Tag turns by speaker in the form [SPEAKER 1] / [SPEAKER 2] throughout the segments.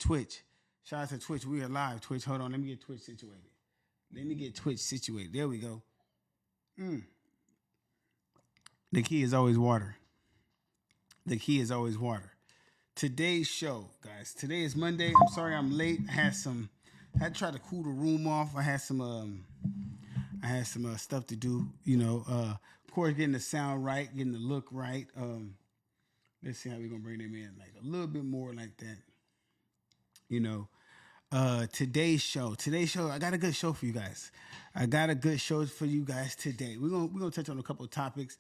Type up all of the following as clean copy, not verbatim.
[SPEAKER 1] Twitch. Shout out to Twitch. We are live. Twitch. Hold on. Let me get Twitch situated. There we go. The key is always water. Today's show, guys. Today is Monday. I'm sorry I'm late. I had to try to cool the room off. I had some stuff to do. Of course, getting the sound right, getting the look right. Let's see how we're gonna bring them in, like a little bit more like that. Today's show. I got a good show for you guys. Today. We're gonna touch on a couple of topics.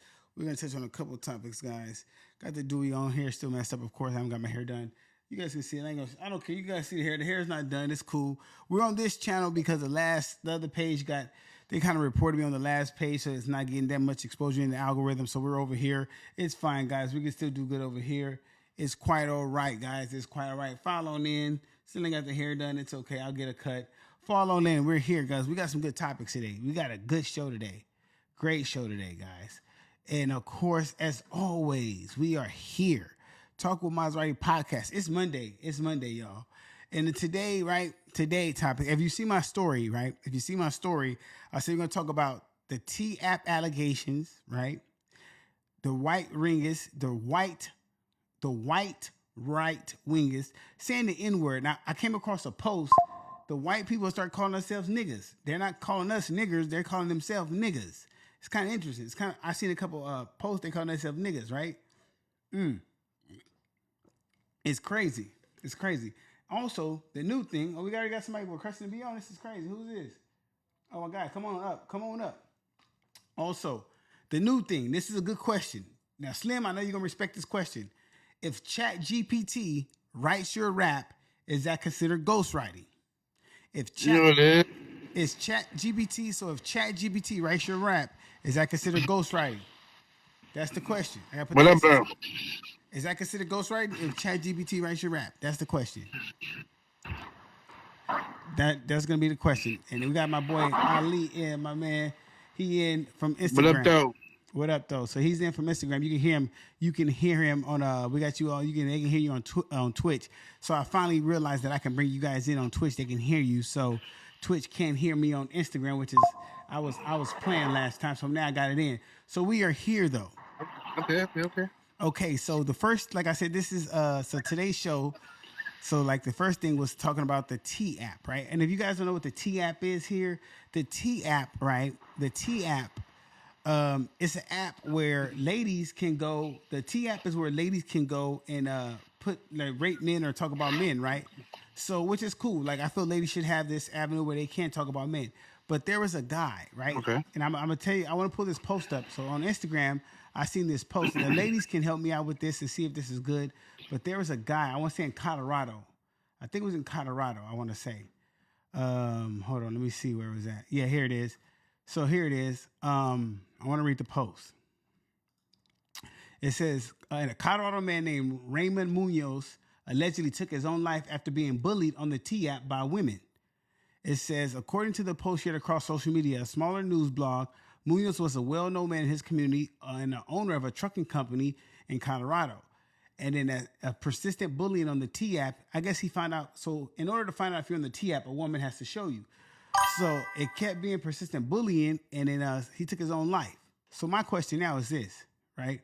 [SPEAKER 1] Guys. Got the Dewey on here, still messed up. Of course, I haven't got my hair done. You guys can see it. I don't care. You guys see the hair. The hair's not done. It's cool. We're on this channel because the other page they kind of reported me on the last page, so it's not getting that much exposure in the algorithm. So we're over here. It's fine, guys. We can still do good over here. It's quite all right, guys. It's quite all right. Follow on in. Still ain't got the hair done. It's okay. I'll get a cut. Follow on in. We're here, guys. We got some good topics today. We got a good show today. Great show today, guys. And of course, as always, we are here. Talk with Maserati podcast. It's Monday, y'all. And today topic, if you see my story, right? I said we're going to talk about the T-App allegations, right? The white right wingers saying the N-word. Now, I came across a post. The white people start calling themselves niggas. They're not calling us niggers. They're calling themselves niggas. It's kind of interesting. I've seen a couple posts. They call themselves niggas, right? It's crazy. Also, the new thing. Oh, we already got somebody requesting to be on. This is crazy. Who's this? Oh my God, come on up. Also, the new thing. This is a good question. Now, Slim, I know you're gonna respect this question. If ChatGPT writes your rap, is that considered ghostwriting? It's ChatGPT. So if ChatGPT writes your rap, is that considered ghostwriting? That's the question. Is that considered ghostwriting if ChatGPT writes your rap? That's the question. That's gonna be the question. And then we got my boy Ali in, my man. He in from Instagram. What up though? So he's in from Instagram. You can hear him on we got you all. They can hear you on Twitch. So I finally realized that I can bring you guys in on Twitch. They can hear you. So Twitch can't hear me on Instagram, which is I was playing last time. So now I got it in. So we are here though. Okay. So the first, like I said, this is so today's show. So like the first thing was talking about the T-App, right? And if you guys don't know what the T-App is here, the T-App, right? The T-App. It's an app where ladies can go. The T-App is where ladies can go and rate men or talk about men, right? So, which is cool. Like, I feel ladies should have this avenue where they can talk about men. But there was a guy, right? Okay. And I'm gonna tell you, I want to pull this post up. So on Instagram, I seen this post, and the ladies can help me out with this and see if this is good. But there was a guy, I want to say in Colorado. I think it was in Colorado. I want to say. Hold on, let me see where it was at. Yeah, here it is. So here it is. I want to read the post. It says, a Colorado man named Raymond Munoz allegedly took his own life after being bullied on the T-App by women. It says, according to the post shared across social media, a smaller news blog, Munoz was a well-known man in his community and the owner of a trucking company in Colorado. And then a persistent bullying on the T-App, I guess he found out. So in order to find out if you're on the T-App, a woman has to show you. So it kept being persistent bullying, and then he took his own life. So my question now is this, right?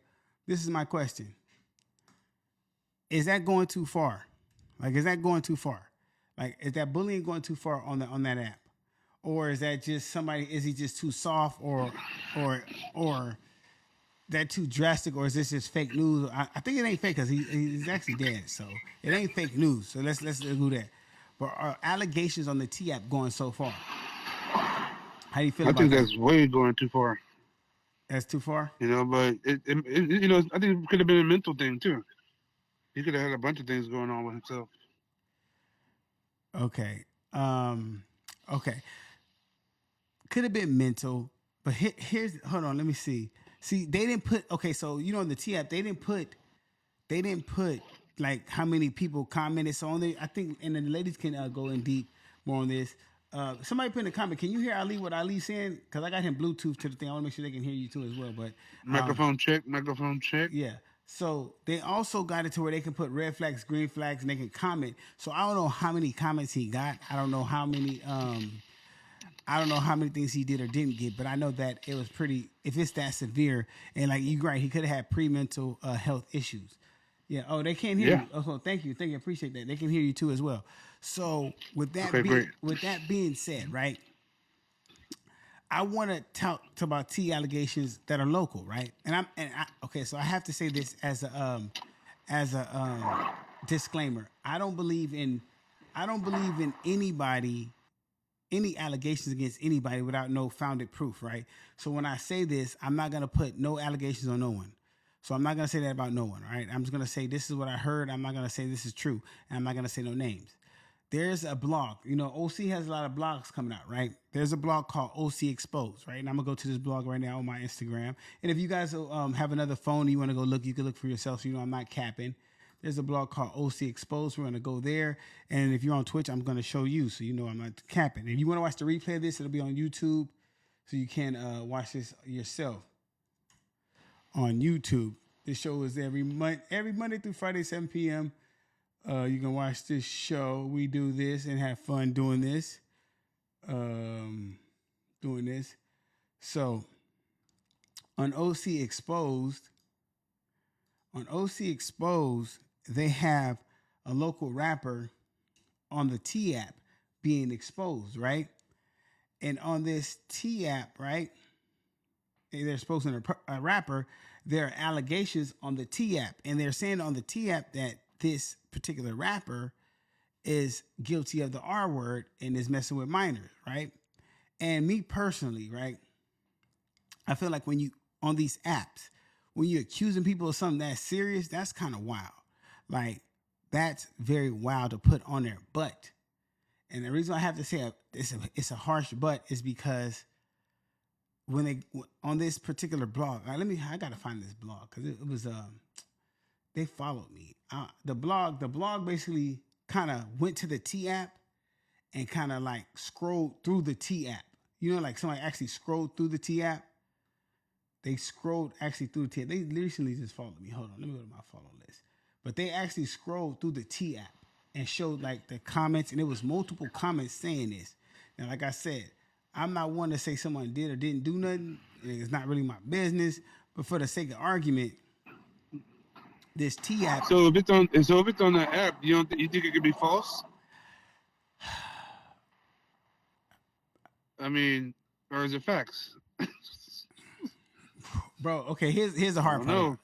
[SPEAKER 1] This is my question. Is that going too far? Like, is that going too far? Like, is that bullying going too far on that app? Or is that just is he just too soft or that too drastic, or is this just fake news? I think it ain't fake because he's actually dead. So it ain't fake news. So let's do that. But are allegations on the T-App going so far? How do you feel about that?
[SPEAKER 2] I think that's way going too far.
[SPEAKER 1] That's too far?
[SPEAKER 2] But I think it could have been a mental thing too. He could have had a bunch of things going on with himself.
[SPEAKER 1] Okay. Okay. Could have been mental, but hold on, let me see. See, they didn't put, okay, so in the T-App, they didn't put like how many people commented. So I think, and then the ladies can go in deep more on this. Somebody put in a comment, can you hear Ali, what Ali's saying? Because I got him Bluetooth to the thing. I want to make sure they can hear you too as well. But
[SPEAKER 2] microphone check.
[SPEAKER 1] Yeah. So they also got it to where they can put red flags, green flags, and they can comment. So I don't know how many comments he got. I don't know how many things he did or didn't get, but I know that it was pretty. If it's that severe, and like you right, he could have had pre-mental health issues. Yeah. Oh, they can't hear
[SPEAKER 2] Yeah.
[SPEAKER 1] you. Oh, thank you, thank you. Appreciate that. They can hear you too as well. So
[SPEAKER 2] Okay, great.
[SPEAKER 1] with that being said, right, I want to talk about T allegations that are local, right? Okay. So I have to say this as a disclaimer. I don't believe in anybody any allegations against anybody without no founded proof, right? So when I say this, I'm not gonna put no allegations on no one. So I'm not gonna say that about no one, right? I'm just gonna say this is what I heard. I'm not gonna say this is true, and I'm not gonna say no names. There's a blog, you know, OC has a lot of blogs coming out, right? There's a blog called OC Exposed, right? And I'm gonna go to this blog right now on my Instagram. And if you guys have another phone and you want to go look, you can look for yourself. So you know I'm not capping. There's a blog called OC Exposed. We're gonna go there, and if you're on Twitch, I'm gonna show you, so you know I'm not capping. If you want to watch the replay of this, it'll be on YouTube, so you can watch this yourself on YouTube. This show is every Monday through Friday, 7 p.m. You can watch this show. We do this and have fun doing this. Doing this. So on OC Exposed, they have a local rapper on the T app being exposed, right? And on this T app, right? They're exposing a rapper. There are allegations on the T app, and they're saying on the T app that this particular rapper is guilty of the R word and is messing with minors, right? And me personally, right? I feel like when you on these apps, when you're accusing people of something that serious, that's kind of wild. Like that's very wild to put on there. But and the reason I have to say it's a harsh but is because when they on this particular blog, I gotta find this blog because it was they followed me. The blog basically kind of went to the T app and kind of like scrolled through the T app. You know, like somebody actually scrolled through the T app. They scrolled actually through the T app. They recently just followed me. Hold on, let me go to my follow list. But they actually scrolled through the T app and showed like the comments, and it was multiple comments saying this. Now, like I said, I'm not one to say someone did or didn't do nothing. It's not really my business. But for the sake of argument, this T app.
[SPEAKER 2] So if it's on the app, you think it could be false? I mean, or is it facts?
[SPEAKER 1] Bro, okay, here's the
[SPEAKER 2] I
[SPEAKER 1] hard
[SPEAKER 2] don't
[SPEAKER 1] part.
[SPEAKER 2] know.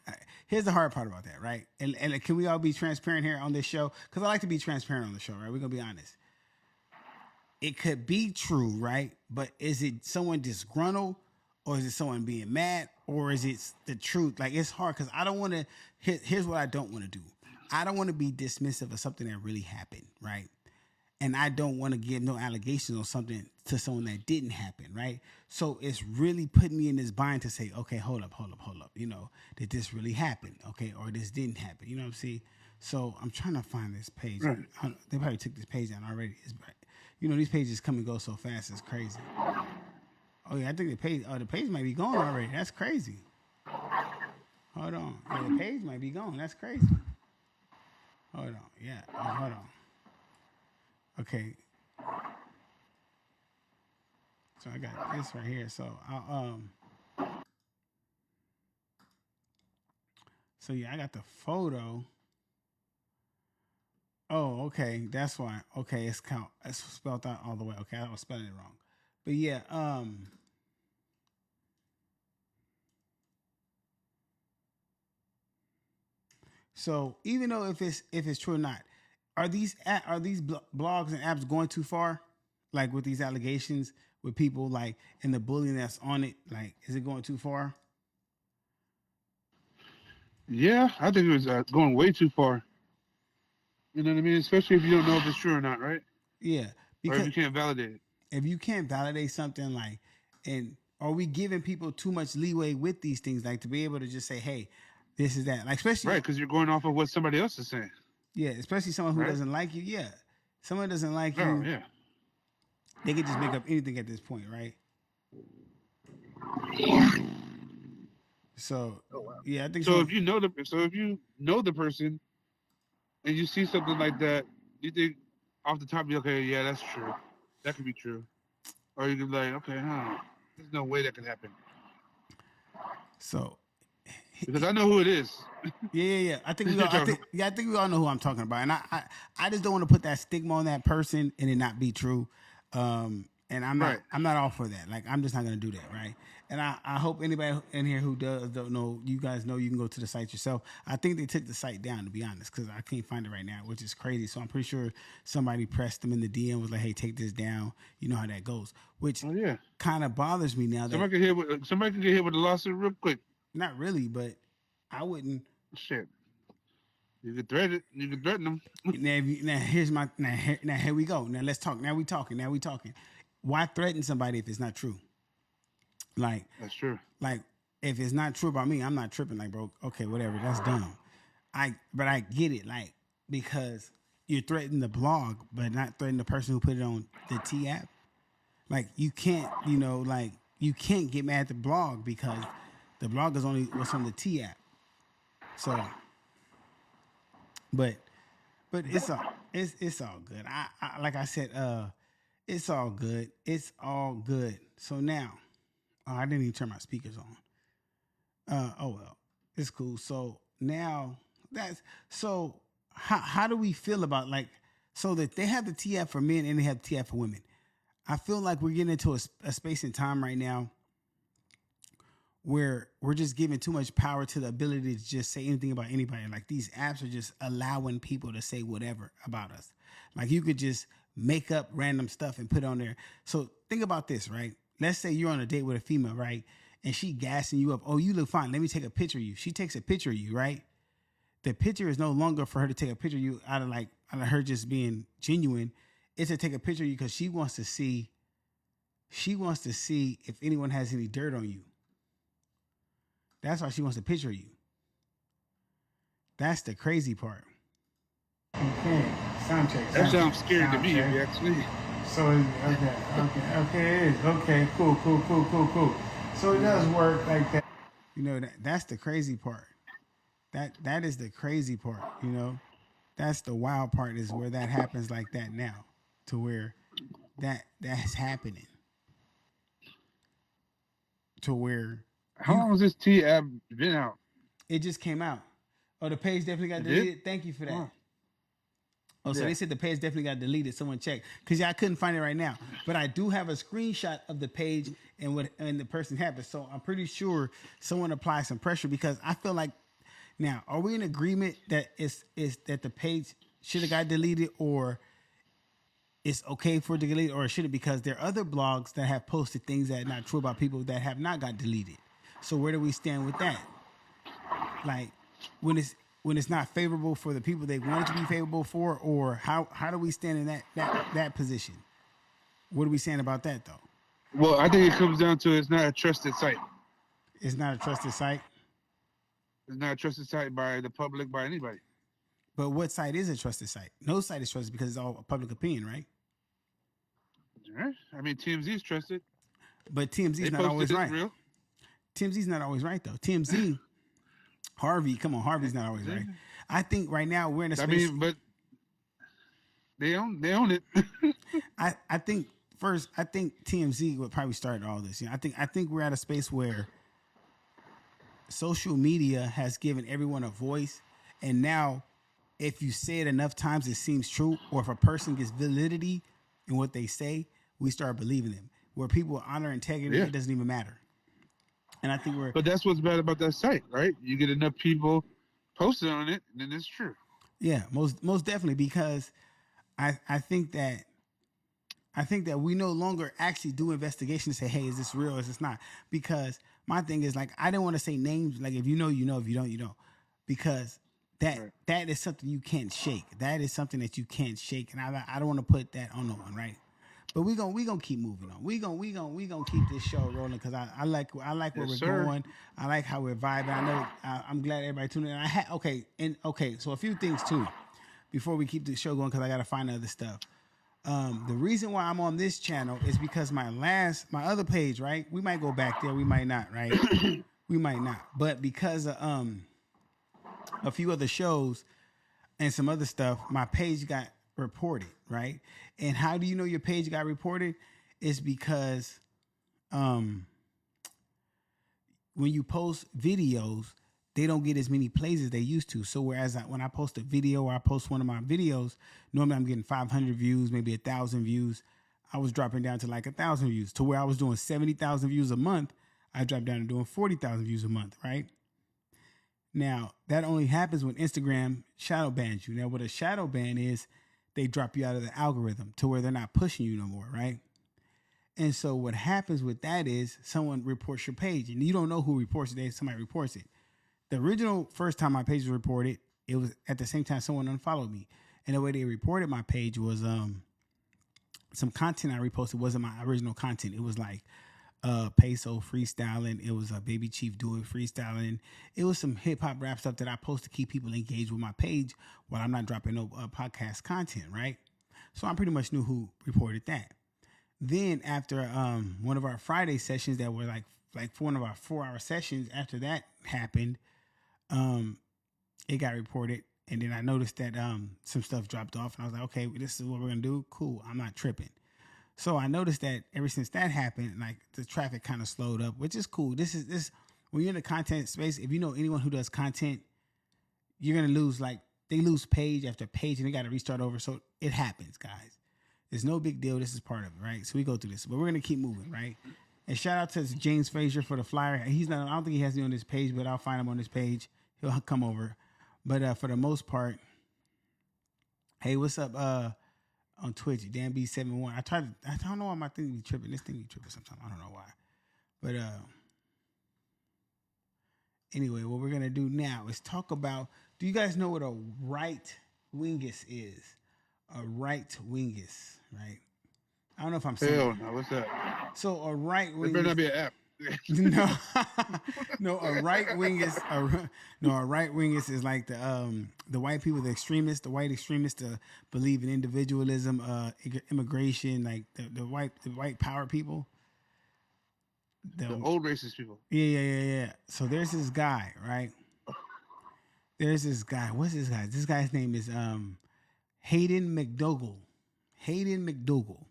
[SPEAKER 1] Here's the hard part about that, right? And can we all be transparent here on this show? Because I like to be transparent on the show, right? We're gonna be honest. It could be true, right? But is it someone disgruntled, or is it someone being mad, or is it the truth? Like it's hard because I don't want to. Here's what I don't want to do. I don't want to be dismissive of something that really happened, right? And I don't want to give no allegations on something to someone that didn't happen, right? So it's really putting me in this bind to say, okay, hold up. You know, did this really happen? Okay, or this didn't happen. You know what I'm saying? So I'm trying to find this page.
[SPEAKER 2] Right.
[SPEAKER 1] They probably took this page down already. You know, these pages come and go so fast. It's crazy. Oh yeah, I think the page might be gone already. That's crazy. Hold on. Yeah, the page might be gone. That's crazy. Hold on. Yeah. Hold on. Okay. So I got this right here. So so yeah, I got the photo. Oh, okay. That's why. Okay, it's spelled out all the way. Okay, I was spelling it wrong. But yeah, so even though if it's true or not, are these blogs and apps going too far? Like with these allegations with people like and the bullying that's on it, like is it going too far?
[SPEAKER 2] Yeah, I think it was going way too far. You know what I mean? Especially if you don't know if it's true or not, right?
[SPEAKER 1] Yeah,
[SPEAKER 2] Or if
[SPEAKER 1] because
[SPEAKER 2] you can't validate it.
[SPEAKER 1] if you can't validate something like, and are we giving people too much leeway with these things, like to be able to just say, hey, this is that, like especially
[SPEAKER 2] Right, because you're going off of what somebody else is saying.
[SPEAKER 1] yeah, especially someone who
[SPEAKER 2] Right?
[SPEAKER 1] doesn't like you. Yeah, someone doesn't like
[SPEAKER 2] Oh,
[SPEAKER 1] you,
[SPEAKER 2] yeah.
[SPEAKER 1] they could just make up anything at this point, right? So
[SPEAKER 3] Oh wow.
[SPEAKER 1] yeah, I think
[SPEAKER 2] So
[SPEAKER 1] so.
[SPEAKER 2] if you know the person and you see something like that, you think off the top, you okay, yeah, that's true. That could be true. Or you could be like, okay, huh, there's no way that could happen
[SPEAKER 1] So
[SPEAKER 2] because I know who it is.
[SPEAKER 1] yeah. I think we all. I think we all know who I'm talking about, and I just don't want to put that stigma on that person and it not be true. And
[SPEAKER 2] Right.
[SPEAKER 1] I'm not all for that. Like I'm just not gonna do that, right? And I hope anybody in here who don't know, you guys know you can go to the site yourself. I think they took the site down to be honest, because I can't find it right now, which is crazy. So I'm pretty sure somebody pressed them in the DM was like, "Hey, take this down." You know how that goes, which
[SPEAKER 2] Oh yeah.
[SPEAKER 1] kind of bothers me now that
[SPEAKER 2] Somebody can get hit with a lawsuit real quick.
[SPEAKER 1] not really, but I wouldn't.
[SPEAKER 2] Shit. You can threaten it. You can threaten them.
[SPEAKER 1] Now here's my now here we go. Now let's talk. Now we talking. Now we talking. Why threaten somebody if it's not true? Like
[SPEAKER 2] That's true.
[SPEAKER 1] like if it's not true about me, I'm not tripping. Like bro, okay, whatever. That's dumb. But I get it. Like because you're threatening the blog, but not threatening the person who put it on the T app. Like you can't, like you can't get mad at the blog because the blog is only what's on the T app. So, but it's all good. I like I said, it's all good. It's all good. So now, oh, I didn't even turn my speakers on. Oh well, it's cool. So now that's so. How do we feel about like so that they have the TF for men and they have the TF for women? I feel like we're getting into a space and time right now where we're just giving too much power to the ability to just say anything about anybody. Like these apps are just allowing people to say whatever about us. Like you could just make up random stuff and put on there. So think about this, right? Let's say you're on a date with a female, right? And she gassing you up. Oh, you look fine. Let me take a picture of you. She takes a picture of you, right? The picture is no longer for her to take a picture of you out of her just being genuine. It's to take a picture of you because she wants to see if anyone has any dirt on you. That's why she wants to picture you. That's the crazy part. Okay, sound check.
[SPEAKER 2] That sounds scary to me, if you ask me.
[SPEAKER 1] So okay, it is. Okay, cool. So it does work like that. That's the crazy part. That is the crazy part. That's the wild part is where that happens like that now, to where that's happening, to where
[SPEAKER 2] How
[SPEAKER 1] you
[SPEAKER 2] long has this T app been out?
[SPEAKER 1] it just came out. Oh, the page definitely got
[SPEAKER 2] It did?
[SPEAKER 1] deleted. Thank you for that.
[SPEAKER 2] Oh,
[SPEAKER 1] Oh, so
[SPEAKER 2] yeah.
[SPEAKER 1] they said the page definitely got deleted. Someone check because I couldn't find it right now. But I do have a screenshot of the page and the person had it. So I'm pretty sure someone applied some pressure because I feel like now are we in agreement that is that the page should have got deleted or it's okay for it to get deleted or should it because there are other blogs that have posted things that are not true about people that have not got deleted. So where do we stand with that? Like when it's not favorable for the people they want it to be favorable for, or how do we stand in that position? What are we saying about that though?
[SPEAKER 2] Well, I think it comes down to it's not a trusted site.
[SPEAKER 1] It's not a trusted site,
[SPEAKER 2] It's not a trusted site by the public, by anybody.
[SPEAKER 1] but what site is a trusted site? No site is trusted because it's all public opinion, right?
[SPEAKER 2] Right? I mean, TMZ is trusted.
[SPEAKER 1] But TMZ
[SPEAKER 2] They
[SPEAKER 1] is not
[SPEAKER 2] posted
[SPEAKER 1] always
[SPEAKER 2] it's
[SPEAKER 1] right.
[SPEAKER 2] real.
[SPEAKER 1] TMZ is not always right though. TMZ, Harvey, come on, Harvey's not always right. I think right now we're in a space.
[SPEAKER 2] I mean, but they own it.
[SPEAKER 1] I think first, I think TMZ would probably start all this. I think we're at a space where social media has given everyone a voice, and now if you say it enough times, it seems true. Or if a person gets validity in what they say, we start believing them. Where people honor integrity,
[SPEAKER 2] Yeah.
[SPEAKER 1] it doesn't even matter. And I think we're
[SPEAKER 2] But that's what's bad about that site, right? You get enough people posted on it, and then it's true.
[SPEAKER 1] most definitely because I think that we no longer actually do investigation to say, hey, is this real? Is this not? Because my thing is like I didn't want to say names. Like if you know, you know. If you don't, you don't. Because that is something you can't shake. That is something that you can't shake, and I don't want to put that on no one, right? But we gonna keep moving on. We gonna keep this show rolling because I like where
[SPEAKER 2] Yes,
[SPEAKER 1] we're
[SPEAKER 2] sir.
[SPEAKER 1] going. I like how we're vibing. I know I'm glad everybody tuned in. Okay. So a few things too before we keep the show going because I gotta find other stuff. The reason why I'm on this channel is because my other page, right? We might go back there, we might not, right? We might not, but because of a few other shows and some other stuff, my page got reported, right? And how do you know your page got reported? It's because um, when you post videos, they don't get as many plays as they used to. So whereas when I post a video or I post one of my videos, normally I'm getting 500 views, maybe 1,000 views. I was dropping down to like 1,000 views, to where I was doing 70,000 views a month. I dropped down to doing 40,000 views a month, right? Now, that only happens when Instagram shadow bans you. Now, what a shadow ban is, they drop you out of the algorithm to where they're not pushing you no more, right? And so what happens with that is someone reports your page, and you don't know who reports it. Somebody reports it. The original first time my page was reported, it was at the same time someone unfollowed me. And the way they reported my page was some content I reposted wasn't my original content. It was like Peso freestyling. It was a Baby Chief Do It freestyling. It was some hip hop rap stuff that I post to keep people engaged with my page while I'm not dropping no podcast content, right? So I pretty much knew who reported that. Then after one of our Friday sessions that were like one of our 4-hour sessions, after that happened, it got reported. And then I noticed that some stuff dropped off, and I was like, okay, this is what we're gonna do. Cool, I'm not tripping. So I noticed that ever since that happened, like the traffic kind of slowed up, which is cool. This when you're in the content space. If you know anyone who does content, you're gonna lose, like they lose page after page, and they got to restart over. So it happens, guys. It's no big deal. This is part of it, right? So we go through this, but we're gonna keep moving, right? And shout out to James Frazier for the flyer. He's not. I don't think he has me on this page, but I'll find him on this page. He'll come over. But for the most part, hey, what's up? On Twitch, DanB71. I don't know why my thing be tripping. This thing be tripping sometimes. I don't know why. But anyway, what we're gonna do now is talk about. Do you guys know what a right wingus is? A right wingus, right? I don't know if I'm saying.
[SPEAKER 2] Hell no, what's that?
[SPEAKER 1] So a right wingus.
[SPEAKER 2] It better not be an app.
[SPEAKER 1] No, no. A right wingus. A right wingus is like the white people, the extremists, the white extremists, believe in individualism, immigration, like the white power people.
[SPEAKER 2] The old racist people.
[SPEAKER 1] Yeah. So there's this guy, right? There's this guy. What's this guy? This guy's name is Hayden McDougall. Hayden McDougall.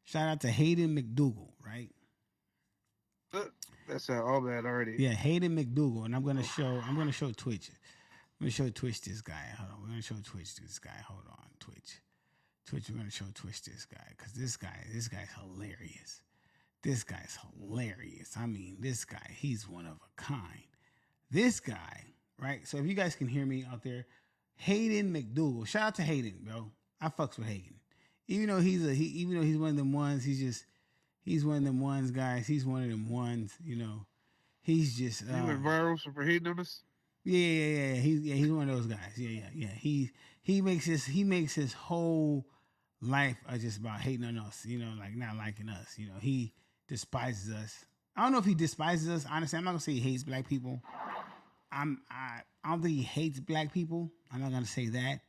[SPEAKER 1] Shout out to Hayden McDougall, right?
[SPEAKER 2] That's all bad already.
[SPEAKER 1] Yeah, Hayden McDougall, and I'm gonna show Twitch. I'm gonna show Twitch this guy. Hold on, we're gonna show Twitch this guy. Hold on, Twitch. We're gonna show Twitch this guy because this guy's hilarious. This guy's hilarious. I mean, this guy, he's one of a kind. This guy, right? So if you guys can hear me out there, Hayden McDougall. Shout out to Hayden, bro. I fucks with Hayden. Even though he's one of them ones, he's one of them ones, guys. He's one of them ones, you know. He's just
[SPEAKER 2] he went viral for hating on us.
[SPEAKER 1] Yeah. He's one of those guys. Yeah. He makes his whole life just about hating on us, you know, like not liking us. You know, he despises us. I don't know if he despises us. Honestly, I'm not gonna say he hates black people. I don't think he hates black people. I'm not gonna say that.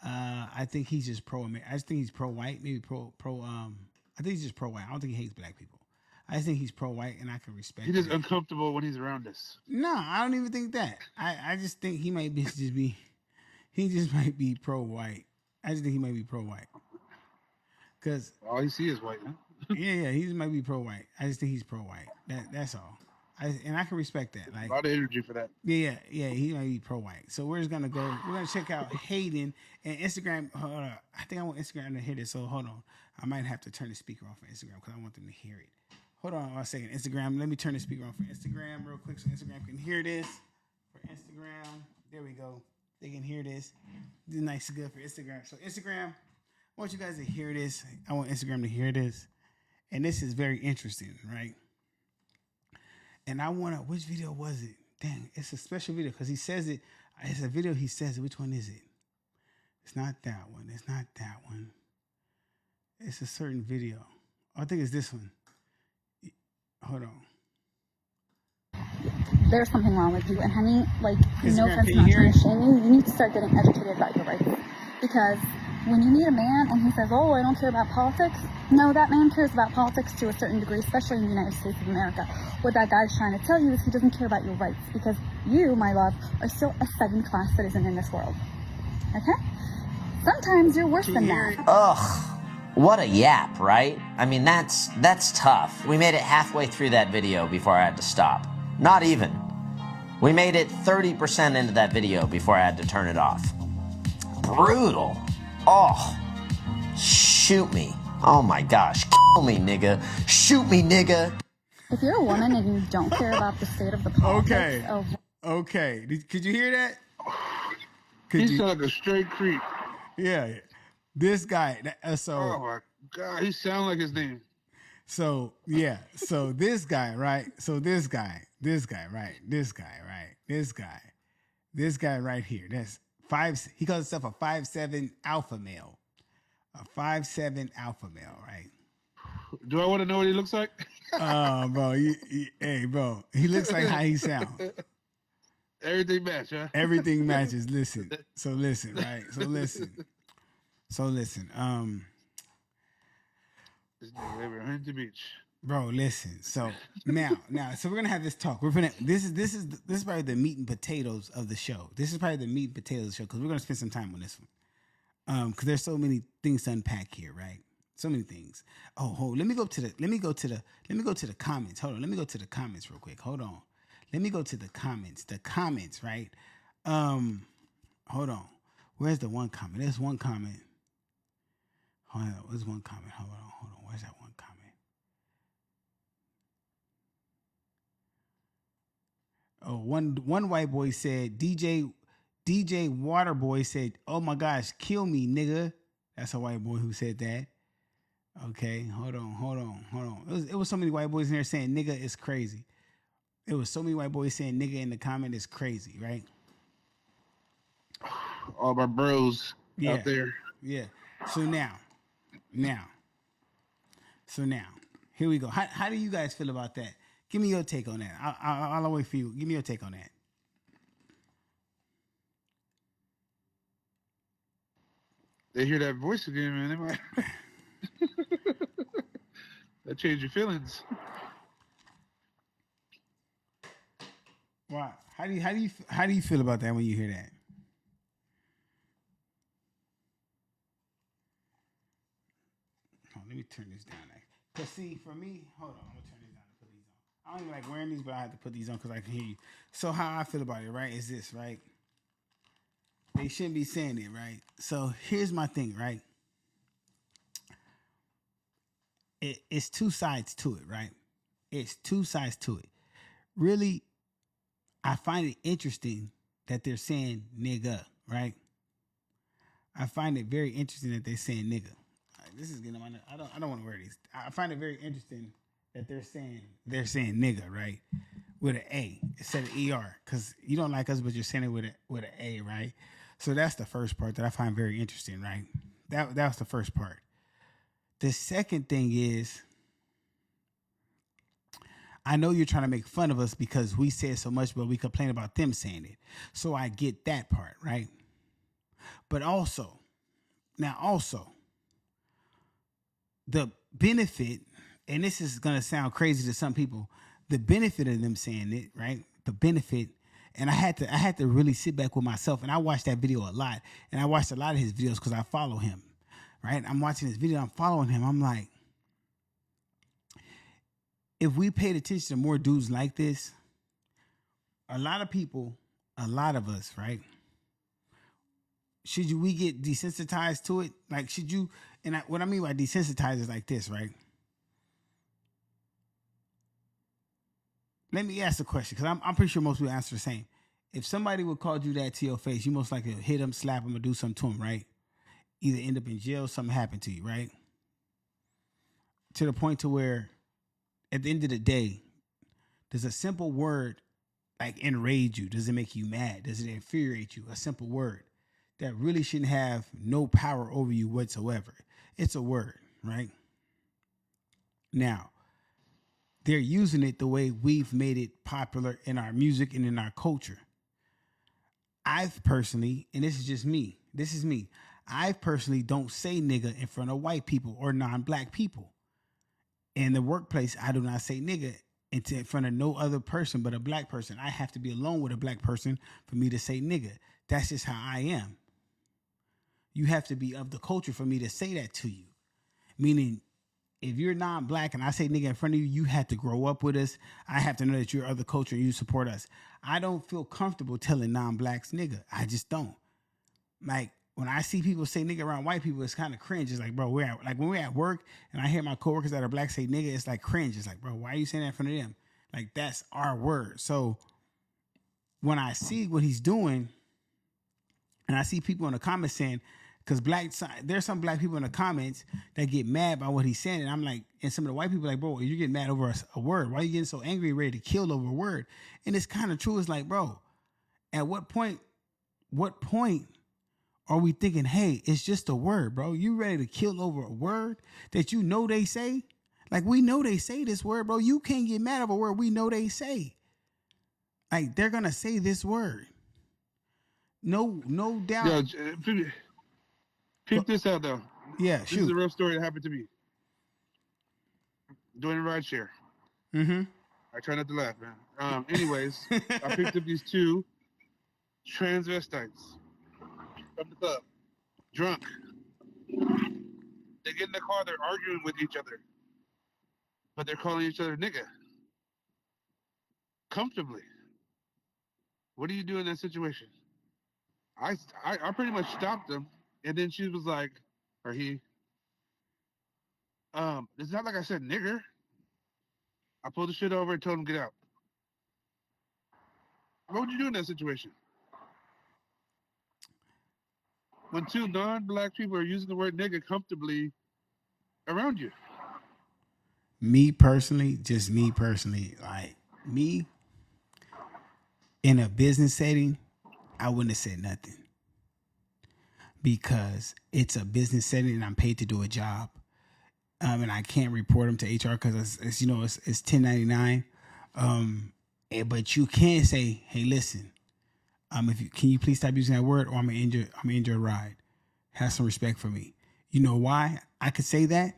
[SPEAKER 1] I think he's just pro-American. I just think he's pro-white, maybe pro. I think he's just pro-white. I don't think he hates black people. I think he's pro-white, and I can respect.
[SPEAKER 2] He's just uncomfortable when he's around us.
[SPEAKER 1] No, I don't even think that. I just think he might be he just might be pro-white. I just think he might be pro-white. Cause
[SPEAKER 2] all you see is white, huh?
[SPEAKER 1] yeah, he just might be pro-white. I just think he's pro-white. That's all. And I can respect that. Like
[SPEAKER 2] a lot of energy for that.
[SPEAKER 1] Yeah. He might be pro-white. So we're just gonna go. We're gonna check out Hayden and Instagram. Hold on. I think I want Instagram to hear this. So hold on. I might have to turn the speaker off for Instagram because I want them to hear it. Hold on a second. Instagram. Let me turn the speaker on for Instagram real quick so Instagram can hear this. For Instagram, there we go. They can hear this. This is nice and good for Instagram. So Instagram, I want you guys to hear this. I want Instagram to hear this. And this is very interesting, right? And I want to, which video was it? Dang, it's a special video because he says it. It's a video he says it. Which one is it? It's not that one. It's not that one. It's a certain video. I think it's this one. Hold on.
[SPEAKER 3] There's something wrong with you. And honey, like,
[SPEAKER 1] Instagram,
[SPEAKER 3] no offense,
[SPEAKER 1] can
[SPEAKER 3] not
[SPEAKER 1] you hear
[SPEAKER 3] trying
[SPEAKER 1] it?
[SPEAKER 3] to shame you. You need to start getting educated about your rights. Because when you meet a man and he says, oh, I don't care about politics, no, that man cares about politics to a certain degree, especially in the United States of America. What that guy's trying to tell you is he doesn't care about your rights because you, my love, are still a second-class citizen in this world. Okay? Sometimes you're worse than that.
[SPEAKER 4] Ugh. What a yap, right? I mean, that's tough. We made it halfway through that video before I had to stop. Not even. We made it 30% into that video before I had to turn it off. Brutal. Oh. Shoot me. Oh my gosh. Kill me, nigga. Shoot me, nigga.
[SPEAKER 3] If you're a woman and you don't care about the state of the politics of...
[SPEAKER 1] Okay. Could you hear that?
[SPEAKER 2] He sound like a straight creep.
[SPEAKER 1] Yeah. This guy. So.
[SPEAKER 2] Oh my God, he sound like his name.
[SPEAKER 1] So yeah. So this guy, right? So this guy, right? This guy right here. That's 5. He calls himself a 5'7" alpha male. A 5'7" alpha male, right?
[SPEAKER 2] Do I want to know what he looks like?
[SPEAKER 1] Bro. Hey, bro. He looks like how he sounds.
[SPEAKER 2] Everything match, huh?
[SPEAKER 1] Everything matches. Listen. So listen, right? So listen.
[SPEAKER 2] This nigga live in Huntington Beach.
[SPEAKER 1] Bro, listen. So now, so we're gonna have this talk. This is probably the meat and potatoes of the show. This is probably the meat and potatoes of the show because we're gonna spend some time on this one. Because there's so many things to unpack here, right? So many things. Let me go to the comments. Hold on. Let me go to the comments real quick. Hold on. Let me go to the comments. The comments, right? Hold on. Where's the one comment? There's one comment. Hold on. Where's one comment? Hold on. Where's that one comment? Oh, one white boy said, DJ Waterboy said, oh my gosh, kill me, nigga. That's a white boy who said that. Okay, hold on. It was so many white boys in there saying nigga is crazy. It was so many white boys saying nigga in the comment is crazy, right?
[SPEAKER 2] All my bros out there.
[SPEAKER 1] Yeah. So now, here we go. How do you guys feel about that? Give me your take on that. I'll wait for you. Give me your take on that.
[SPEAKER 2] They hear that voice again, man. They might... that changed your feelings.
[SPEAKER 1] Wow. How do you feel about that when you hear that? Let me turn this down. Cause see, for me, hold on, I'm gonna turn this down and put these on. I don't even like wearing these, but I have to put these on because I can hear you. So how I feel about it, right, is this, right? They shouldn't be saying it, right? So here's my thing, right? It's two sides to it, right? It's two sides to it. Really, I find it interesting that they're saying nigga, right? I find it very interesting that they're saying nigga. This is getting on my. I don't want to wear these. I find it very interesting that they're saying nigga, right, with an A instead of ER, because you don't like us, but you're saying it with an A, right? So that's the first part that I find very interesting, right? That was the first part. The second thing is, I know you're trying to make fun of us because we say it so much, but we complain about them saying it. So I get that part, right? But also, the benefit, and this is going to sound crazy to some people, the benefit of them saying it, right? The benefit, and I had to really sit back with myself, and I watched that video a lot, and I watched a lot of his videos because I follow him, right? I'm watching his video, I'm following him, I'm like, if we paid attention to more dudes like this, a lot of us, right? We get desensitized to it? Like, should you, what I mean by desensitized is like this, right? Let me ask a question, because I'm pretty sure most people answer the same. If somebody would call you that to your face, you most likely hit them, slap them, or do something to them, right? Either end up in jail, something happened to you, right? To the point to where, at the end of the day, does a simple word like enrage you? Does it make you mad? Does it infuriate you? A simple word that really shouldn't have no power over you whatsoever. It's a word, right? Now, they're using it the way we've made it popular in our music and in our culture. I've personally, and this is just me, I personally don't say nigga in front of white people or non-black people. In the workplace, I do not say nigga in front of no other person but a black person. I have to be alone with a black person for me to say nigga. That's just how I am. You have to be of the culture for me to say that to you. Meaning, if you're non-black and I say nigga in front of you, you have to grow up with us. I have to know that you're of the culture and you support us. I don't feel comfortable telling non-blacks nigga. I just don't. Like, when I see people say nigga around white people, it's kind of cringe. It's like, bro, when we're at work and I hear my coworkers that are black say nigga, it's like cringe. It's like, bro, why are you saying that in front of them? Like, that's our word. So when I see what he's doing, and I see people in the comments saying, because there's some black people in the comments that get mad by what he's saying, and I'm like, and some of the white people are like, bro, you're getting mad over a word. Why are you getting so angry and ready to kill over a word? And it's kind of true. It's like, bro, at what point are we thinking, hey, it's just a word, bro? You ready to kill over a word that you know they say? Like, we know they say this word, bro. You can't get mad over a word we know they say. Like, they're going to say this word. No doubt.
[SPEAKER 2] Yo, peep this out, though.
[SPEAKER 1] Yeah,
[SPEAKER 2] This is a real story that happened to me. Doing a ride share.
[SPEAKER 1] Mm-hmm.
[SPEAKER 2] I try not to laugh, man. Anyways, I picked up these two transvestites from the club, drunk. They get in the car, they're arguing with each other, but they're calling each other nigga. Comfortably. What do you do in that situation? I pretty much stopped them, and then she was like, or he, it's not like I said nigger. I pulled the shit over and told him get out. What would you do in that situation? When two non-black people are using the word nigga comfortably around you.
[SPEAKER 1] Me personally, like me in a business setting, I wouldn't have said nothing. Because it's a business setting and I'm paid to do a job. And I can't report them to HR because it's 1099. But you can say, hey, listen, can you please stop using that word, or I'm gonna end your ride. Have some respect for me. You know why I could say that?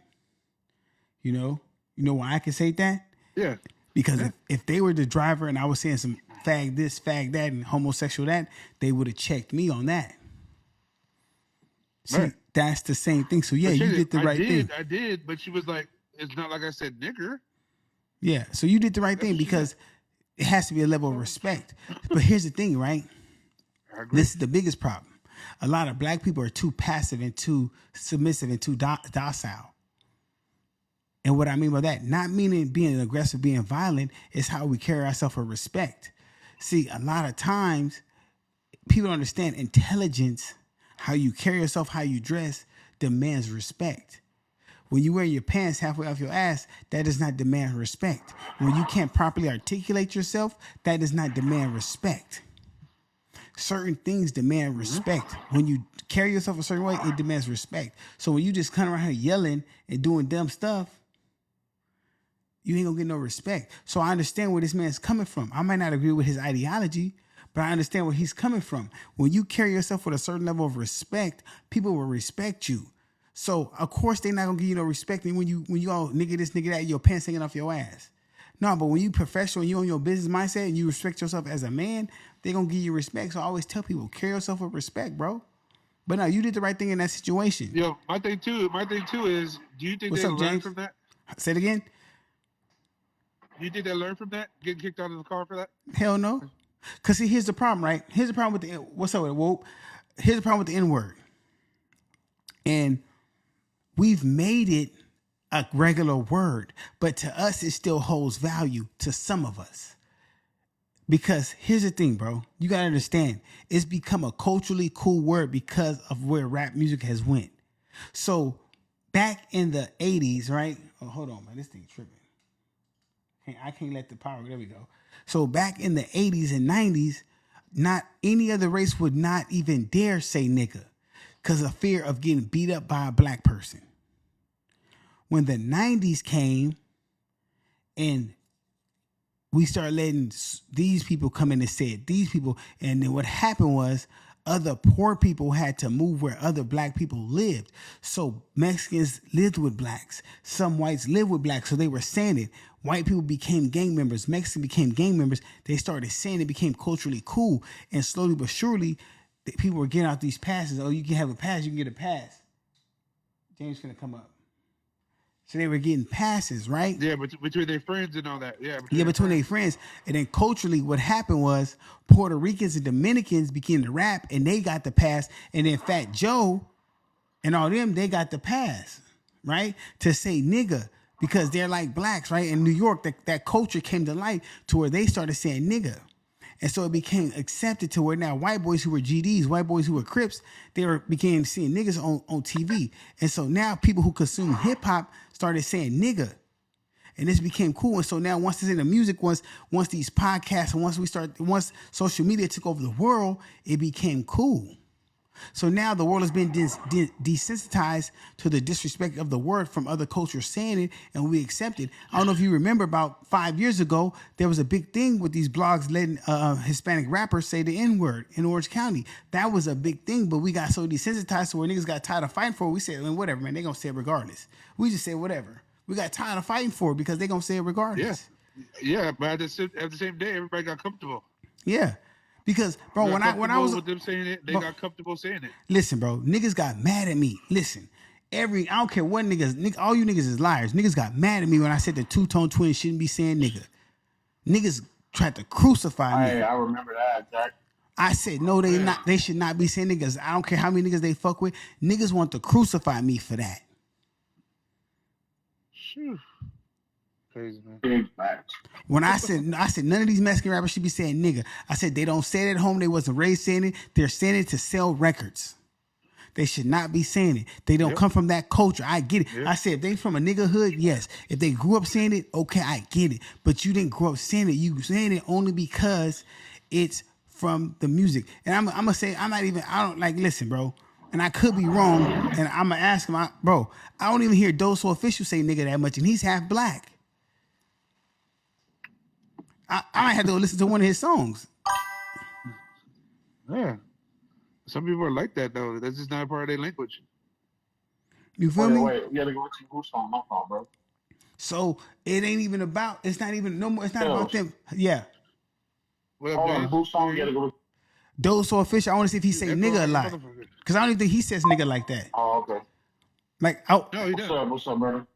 [SPEAKER 1] You know why I could say that?
[SPEAKER 2] Yeah.
[SPEAKER 1] Because if they were the driver and I was saying some fag this, fag that, and homosexual that, they would have checked me on that. See, right. That's the same thing. So yeah, you did the right thing.
[SPEAKER 2] I did, but she was like, it's not like I said nigger.
[SPEAKER 1] Yeah, so you did the right thing because it has to be a level of respect. But here's the thing, right? This is the biggest problem. A lot of black people are too passive and too submissive and too docile. And what I mean by that, not meaning being aggressive, being violent, is how we carry ourselves with respect. See, a lot of times people don't understand intelligence, how you carry yourself, how you dress, demands respect. When you wear your pants halfway off your ass, that does not demand respect. When you can't properly articulate yourself, that does not demand respect. Certain things demand respect. When you carry yourself a certain way, it demands respect. So when you just come around here yelling and doing dumb stuff, you ain't gonna get no respect. So I understand where this man's coming from. I might not agree with his ideology, but I understand where he's coming from. When you carry yourself with a certain level of respect, people will respect you. So of course they're not gonna give you no respect when you all nigga this, nigga that, your pants hanging off your ass. No, but when you professional, you on your business mindset and you respect yourself as a man, they're gonna give you respect. So I always tell people, carry yourself with respect, bro. But no, you did the right thing in that situation.
[SPEAKER 2] Yo, my thing too is, do you think they learned from that?
[SPEAKER 1] Say it again.
[SPEAKER 2] Do you think they learned from that? Getting kicked out of the car for that?
[SPEAKER 1] Hell no. Cause see, here's the problem, right? Here's the problem with here's the problem with the N-word. And we've made it a regular word, but to us, it still holds value to some of us. Because here's the thing, bro. You got to understand, it's become a culturally cool word because of where rap music has went. So back in the 80s, right? Oh, hold on, man. This thing tripping. I can't let the power. There we go. So back in the 80s and 90s, not any other race would not even dare say nigga because of fear of getting beat up by a black person. When the 90s came and we started letting these people come in and say it, these people, and then what happened was other poor people had to move where other black people lived. So Mexicans lived with blacks. Some whites lived with blacks. So they were saying it. White people became gang members. Mexicans became gang members. They started saying it, became culturally cool. And slowly but surely, people were getting out these passes. Oh, you can have a pass. You can get a pass. James going to come up. So they were getting passes, right?
[SPEAKER 2] Yeah, but between their friends and all that. Yeah,
[SPEAKER 1] between their friends. And then culturally, what happened was Puerto Ricans and Dominicans began to rap, and they got the pass. And then Fat Joe and all them, they got the pass, right? To say nigga, because they're like blacks, right? In New York, that culture came to light to where they started saying nigga. And so it became accepted to where now white boys who were GDs, white boys who were Crips, became seeing niggas on TV. And so now people who consume hip hop started saying nigga. And this became cool. And so now once it's in the music, once these podcasts, and once social media took over the world, it became cool. So now the world has been desensitized to the disrespect of the word from other cultures saying it, and we accept it. I don't know if you remember about 5 years ago, there was a big thing with these blogs letting Hispanic rappers say the N-word in Orange County. That was a big thing, but we got so desensitized to where niggas got tired of fighting for it. We said, man, whatever, man, they gonna say it regardless. We just said whatever. We got tired of fighting for it because they gonna say it regardless.
[SPEAKER 2] Yeah, but at the same day, everybody got comfortable.
[SPEAKER 1] Yeah. Because, bro, when I was
[SPEAKER 2] with them saying it, they got comfortable saying it.
[SPEAKER 1] Listen, bro, niggas got mad at me. Listen, I don't care what niggas, all you niggas is liars. Niggas got mad at me when I said the two-tone twins shouldn't be saying nigga. Niggas tried to crucify me.
[SPEAKER 5] Hey, I remember that, Jack.
[SPEAKER 1] I said no, they should not be saying niggas. I don't care how many niggas they fuck with. Niggas want to crucify me for that.
[SPEAKER 2] Phew. Crazy, man.
[SPEAKER 5] Big facts.
[SPEAKER 1] When I said none of these Mexican rappers should be saying nigga. I said they don't say it at home. They wasn't raised saying it. They're saying it to sell records. They should not be saying it. They don't come from that culture. I get it. Yep. I said if they from a nigga hood, yes. If they grew up saying it, okay, I get it. But you didn't grow up saying it. You saying it only because it's from the music. And I'm gonna say listen, bro. And I could be wrong. And I'm gonna ask him, bro. I don't even hear Doso Official say nigga that much, and he's half black. I might have to go listen to one of his songs.
[SPEAKER 2] Yeah. Some people are like that, though. That's just not a part of their language.
[SPEAKER 1] You feel me?
[SPEAKER 5] Wait, you gotta go to whose song? My fault, bro.
[SPEAKER 1] So it ain't even about, it's not about them. Yeah.
[SPEAKER 5] Whose song you gotta go with?
[SPEAKER 1] Doso Official, I want to see if he say nigga a lot. Because I don't even think he says nigga like that.
[SPEAKER 5] Oh, okay.
[SPEAKER 2] No, he doesn't.
[SPEAKER 5] What's up, brother?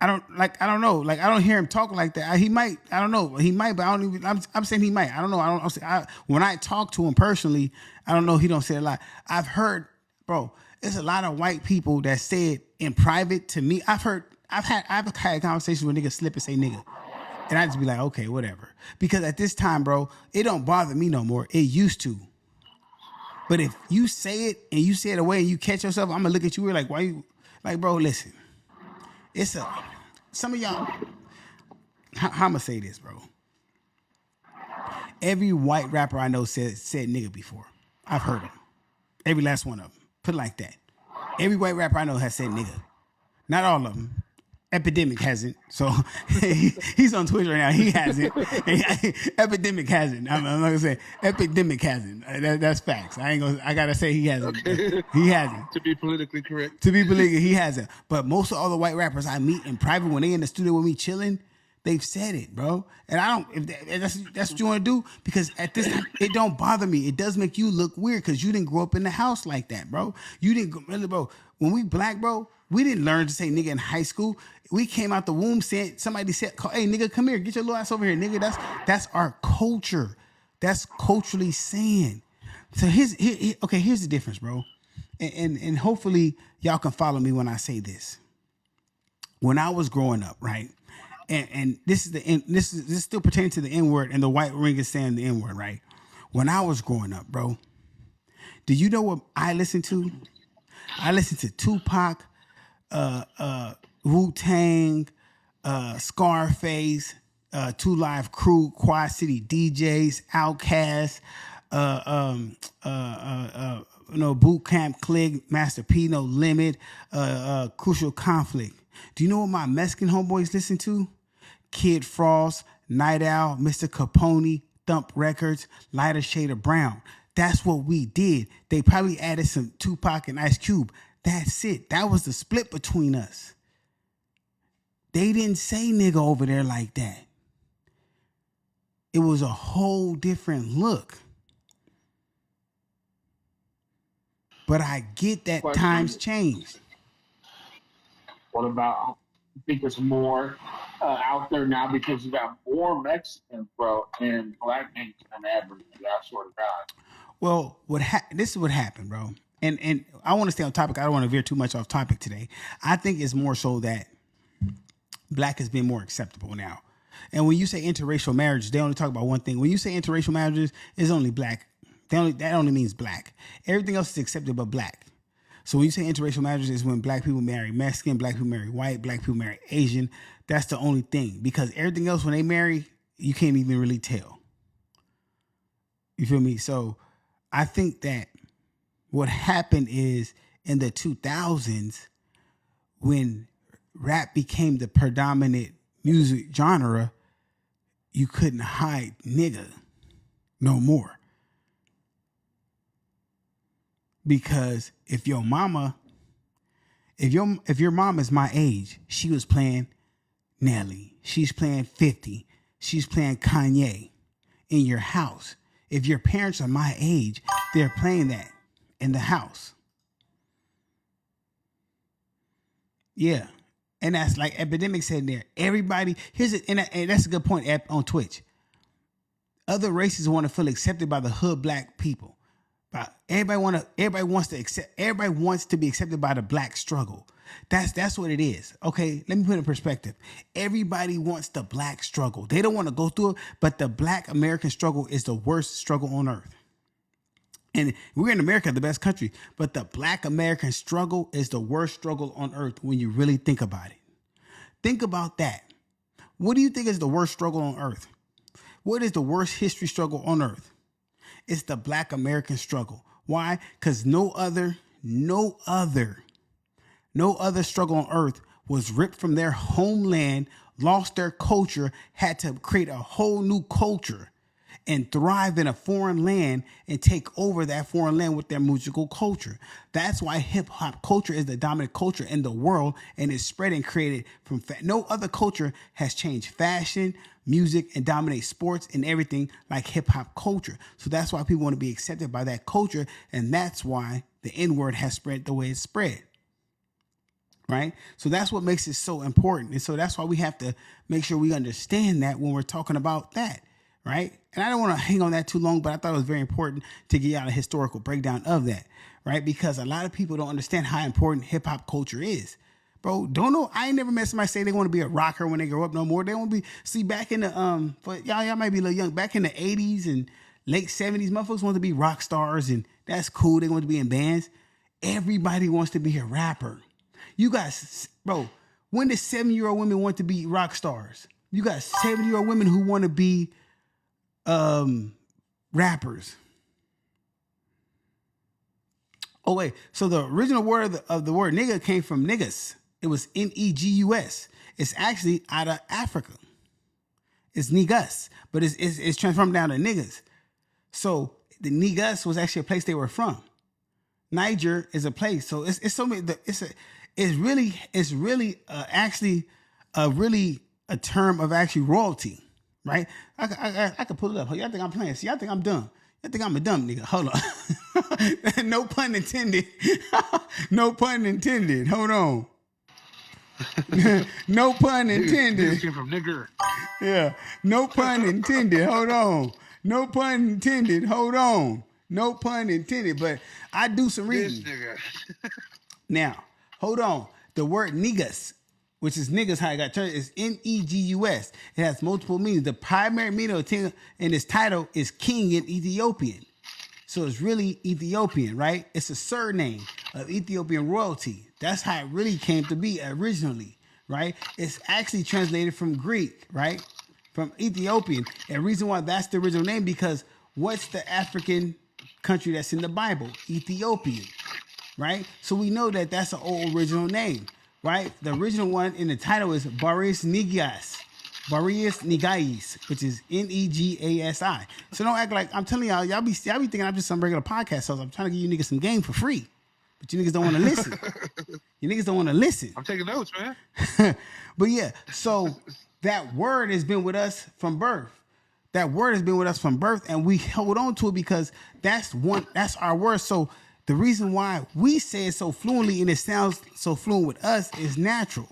[SPEAKER 1] I don't know. Like, I don't hear him talk like that. He might. I don't know. He might, but I don't even. I'm saying he might. I don't know. When I talk to him personally, I don't know. He don't say a lot. I've heard, bro. There's a lot of white people that say it in private to me. I've had conversations where niggas slip and say nigga, and I just be like, okay, whatever. Because at this time, bro, it don't bother me no more. It used to. But if you say it and you say it away and you catch yourself, I'm gonna look at you. We're like, why you? Like, bro, listen. Some of y'all, how I'm gonna say this, bro. Every white rapper I know said nigga before. I've heard them. Every last one of them. Put it like that. Every white rapper I know has said nigga. Not all of them. Epidemic hasn't. So he's on Twitter right now. He hasn't. Epidemic hasn't. I'm not gonna say Epidemic hasn't. That's facts. I gotta say he hasn't. Okay. He hasn't.
[SPEAKER 2] To be politically correct.
[SPEAKER 1] He hasn't. But most of all the white rappers I meet in private when they in the studio with me chilling, they've said it, bro. And I don't. If that's what you want to do, because at this time it don't bother me. It does make you look weird because you didn't grow up in the house like that, bro. You didn't really, bro. When we black, bro, we didn't learn to say nigga in high school. We came out the womb saying, somebody said, hey, nigga, come here. Get your little ass over here, nigga. That's our culture. That's culturally saying. So here's the difference, bro. And hopefully y'all can follow me when I say this. When I was growing up, right? And this is still pertaining to the N-word, and the white ring is saying the N-word, right? When I was growing up, bro, do you know what I listened to? I listened to Tupac, Wu-Tang, Scarface, Two Live Crew, Quad City DJs, Outkast, Boot Camp Click, Master P, No Limit, Crucial Conflict. Do you know what my Mexican homeboys listen to? Kid Frost, Night Owl, Mr. Capone, Thump Records, Lighter Shade of Brown. That's what we did. They probably added some Tupac and Ice Cube. That's it. That was the split between us. They didn't say nigga over there like that. It was a whole different look. But I get that times changed.
[SPEAKER 5] What about, I think it's more out there now because you got more Mexicans, bro, and black niggas than ever. I swear to God.
[SPEAKER 1] Well, this is what happened, bro. And I want to stay on topic. I don't want to veer too much off topic today. I think it's more so that black has been more acceptable now. And when you say interracial marriage, they only talk about one thing. When you say interracial marriages, it's only black. That only means black. Everything else is accepted but black. So when you say interracial marriages, is when black people marry Mexican, black people marry white, black people marry Asian. That's the only thing. Because everything else, when they marry, you can't even really tell. You feel me? So I think that what happened is in the 2000s, when rap became the predominant music genre, you couldn't hide nigga no more. Because if your mama is my age, she was playing Nelly, she's playing 50, she's playing Kanye in your house. If your parents are my age, they're playing that in the house. Yeah. And that's like Epidemic said there. Everybody, and that's a good point on Twitch. Other races want to feel accepted by the hood black people. But everybody wants to be accepted by the black struggle. That's what it is. Okay, let me put it in perspective. Everybody wants the black struggle. They don't want to go through it, but the black American struggle is the worst struggle on earth. And we're in America, the best country, but the black American struggle is the worst struggle on earth when you really think about it. Think about that. What do you think is the worst struggle on earth? What is the worst history struggle on earth? It's the black American struggle. Why? Because no other struggle on earth was ripped from their homeland, lost their culture, had to create a whole new culture and thrive in a foreign land and take over that foreign land with their musical culture. That's why hip hop culture is the dominant culture in the world, and it's spread and created from no other culture has changed fashion, music, and dominate sports and everything like hip hop culture. So that's why people want to be accepted by that culture, and that's why the N-word has spread the way it's spread. Right? So that's what makes it so important. And so that's why we have to make sure we understand that when we're talking about that. Right? And I don't want to hang on that too long, but I thought it was very important to get out a historical breakdown of that. Right? Because a lot of people don't understand how important hip hop culture is. Bro, don't know. I ain't never met somebody say they want to be a rocker when they grow up no more. They want to be, see, back in the, but y'all might be a little young, back in the 80s and late 70s, motherfuckers wanted to be rock stars, and that's cool. They want to be in bands. Everybody wants to be a rapper. You guys, bro, when did 7-year-old women want to be rock stars? You got 7-year-old women who want to be rappers. Oh, wait. So the original word of the word nigga came from niggas. It was Negus. It's actually out of Africa. It's niggas, but it's transformed down to niggas. So the niggas was actually a place they were from. Niger is a place. So it's so many. It's really actually a term of actually royalty, right? I could pull it up. Y'all think I'm playing? See, y'all think I'm dumb? Y'all think I'm a dumb nigga? Hold on. No pun intended. No pun intended. Hold on. No pun intended.
[SPEAKER 2] Came from nigger.
[SPEAKER 1] Yeah. No pun intended. Hold on. No pun intended. Hold on. No pun intended. But I do some reading.
[SPEAKER 2] This nigga.
[SPEAKER 1] Now, hold on. The word niggas, which is niggas, how it got turned, is Negus. It has multiple meanings. The primary meaning in its title is king in Ethiopian. So it's really Ethiopian, right? It's a surname of Ethiopian royalty. That's how it really came to be originally, right? It's actually translated from Greek, right? From Ethiopian. And the reason why that's the original name, because what's the African country that's in the Bible? Ethiopian, right? So we know that that's an old original name, right? The original one in the title is Baris Nigias, Various Negais, which is Negasi. So don't act like I'm telling y'all be thinking I'm just some regular podcast host. I'm trying to give you niggas some game for free. But you niggas don't want to listen. You niggas don't want to listen.
[SPEAKER 2] I'm taking notes, man.
[SPEAKER 1] But yeah, so that word has been with us from birth. That word has been with us from birth, and we hold on to it because that's our word. So the reason why we say it so fluently and it sounds so fluent with us is natural.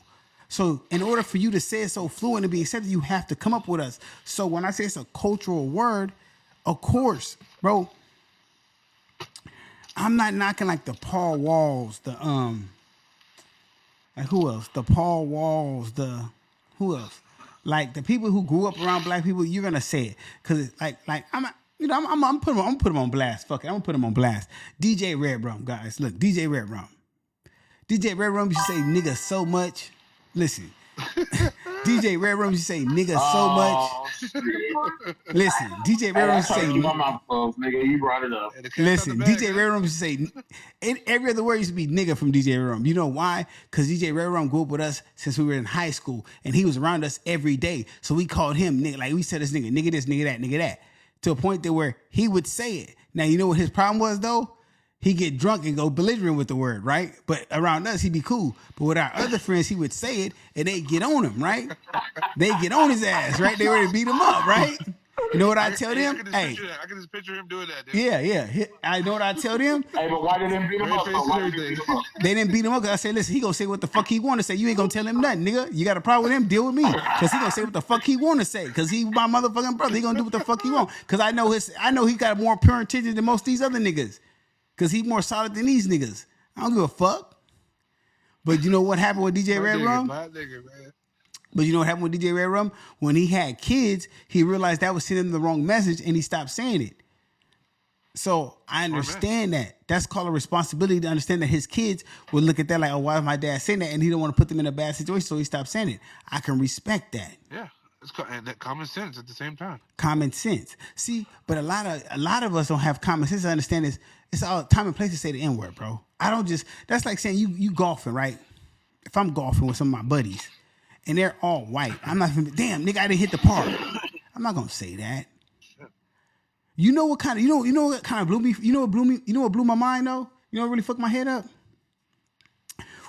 [SPEAKER 1] So in order for you to say it so fluent and be accepted, you have to come up with us. So when I say it's a cultural word, of course, bro, I'm not knocking like the Paul Walls, like who else? The Paul Walls, who else? Like the people who grew up around black people, you're gonna say it because I'm putting them on blast. Fuck it, I'm gonna put them on blast. DJ Red Rum, guys, look, DJ Red Rum used to say nigga so much. Listen, DJ Red Rum used to say nigga so much. Listen, DJ Red Rum used to say
[SPEAKER 5] nigga, you brought it up.
[SPEAKER 1] Listen, DJ Red Rum used to say every other word used to be nigga from DJ Red Rum. You know why? Because DJ Red Rum grew up with us since we were in high school, and he was around us every day. So we called him nigga. Like we said this nigga this, nigga that, nigga that. To a point that where he would say it. Now you know what his problem was though? He get drunk and go belligerent with the word, right? But around us, he'd be cool. But with our other friends, he would say it, and they'd get on him, right? They get on his ass, right? They ready to beat him up, right? You know what I tell them?
[SPEAKER 2] I can just picture him doing that, dude.
[SPEAKER 1] Yeah. I know what I tell them.
[SPEAKER 5] Hey, but why did they beat him up?
[SPEAKER 1] They didn't beat him up because I said, listen, he gonna say what the fuck he want to say. You ain't gonna tell him nothing, nigga. You got a problem with him? Deal with me, because he gonna say what the fuck he want to say. Because he my motherfucking brother. He gonna do what the fuck he want. Because I know he got more pure intentions than most of these other niggas. Because he more solid than these niggas. I don't give a fuck. But you know what happened with DJ Red Rum? But you know what happened with DJ Red Rum? When he had kids, he realized that was sending him the wrong message, and he stopped saying it. So I understand that. That's called a responsibility to understand that his kids would look at that like, oh, why is my dad saying that? And he don't want to put them in a bad situation, so he stopped saying it. I can respect that.
[SPEAKER 2] Yeah. And that common sense at the same time. Common
[SPEAKER 1] sense. See, but a lot of us don't have common sense to understand this. It's all time and place to say the N-word, bro. That's like saying you golfing, right? If I'm golfing with some of my buddies and they're all white, I'm not even, damn, nigga, I didn't hit the par. I'm not gonna say that. You know what kind of blew me, you know what blew my mind though? You know what really fucked my head up?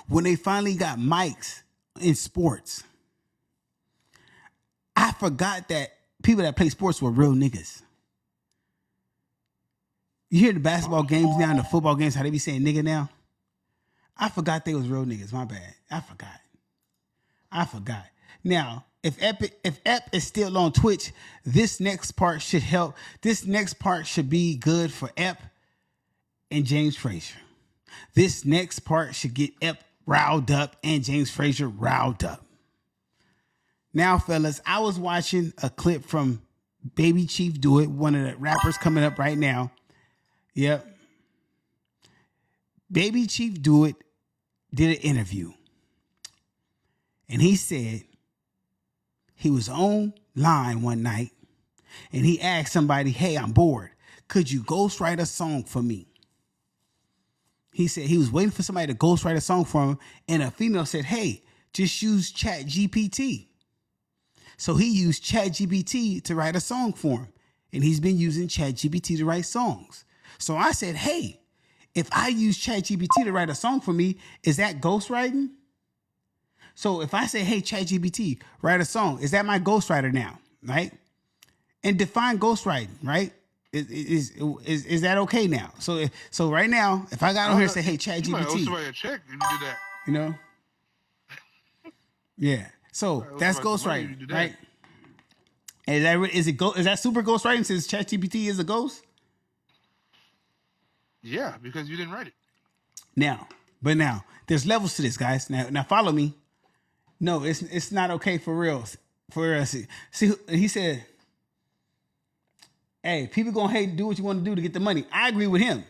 [SPEAKER 1] When they finally got mics in sports. I forgot that people that play sports were real niggas. You hear the basketball games now and the football games, how they be saying nigga now? I forgot they was real niggas. My bad. I forgot. Now, if Ep is still on Twitch, this next part should help. This next part should be good for Ep and James Frazier. This next part should get Ep riled up and James Frazier riled up. Now, fellas, I was watching a clip from Baby Chief Do It, one of the rappers coming up right now. Yep. Baby Chief Do It did an interview. And he said he was online one night and he asked somebody, hey, I'm bored. Could you ghostwrite a song for me? He said he was waiting for somebody to ghostwrite a song for him. And a female said, hey, just use ChatGPT. So he used ChatGPT to write a song for him. And he's been using ChatGPT to write songs. So I said, hey, if I use ChatGPT to write a song for me, is that ghostwriting? So if I say, hey, ChatGPT, write a song, is that my ghostwriter now, right? And define ghostwriting, right? Is that okay now? So right now, if I got on here and say, hey, ChatGPT. You might owe somebody a check if you do that. You know? Yeah. So that's ghostwriting, right? And is that super ghostwriting since ChatGPT is a ghost?
[SPEAKER 2] Yeah, because you didn't write it.
[SPEAKER 1] Now, there's levels to this, guys. Now follow me. No, it's not okay for real. For us, see, he said, "Hey, people gonna hate do what you want to do to get the money." I agree with him.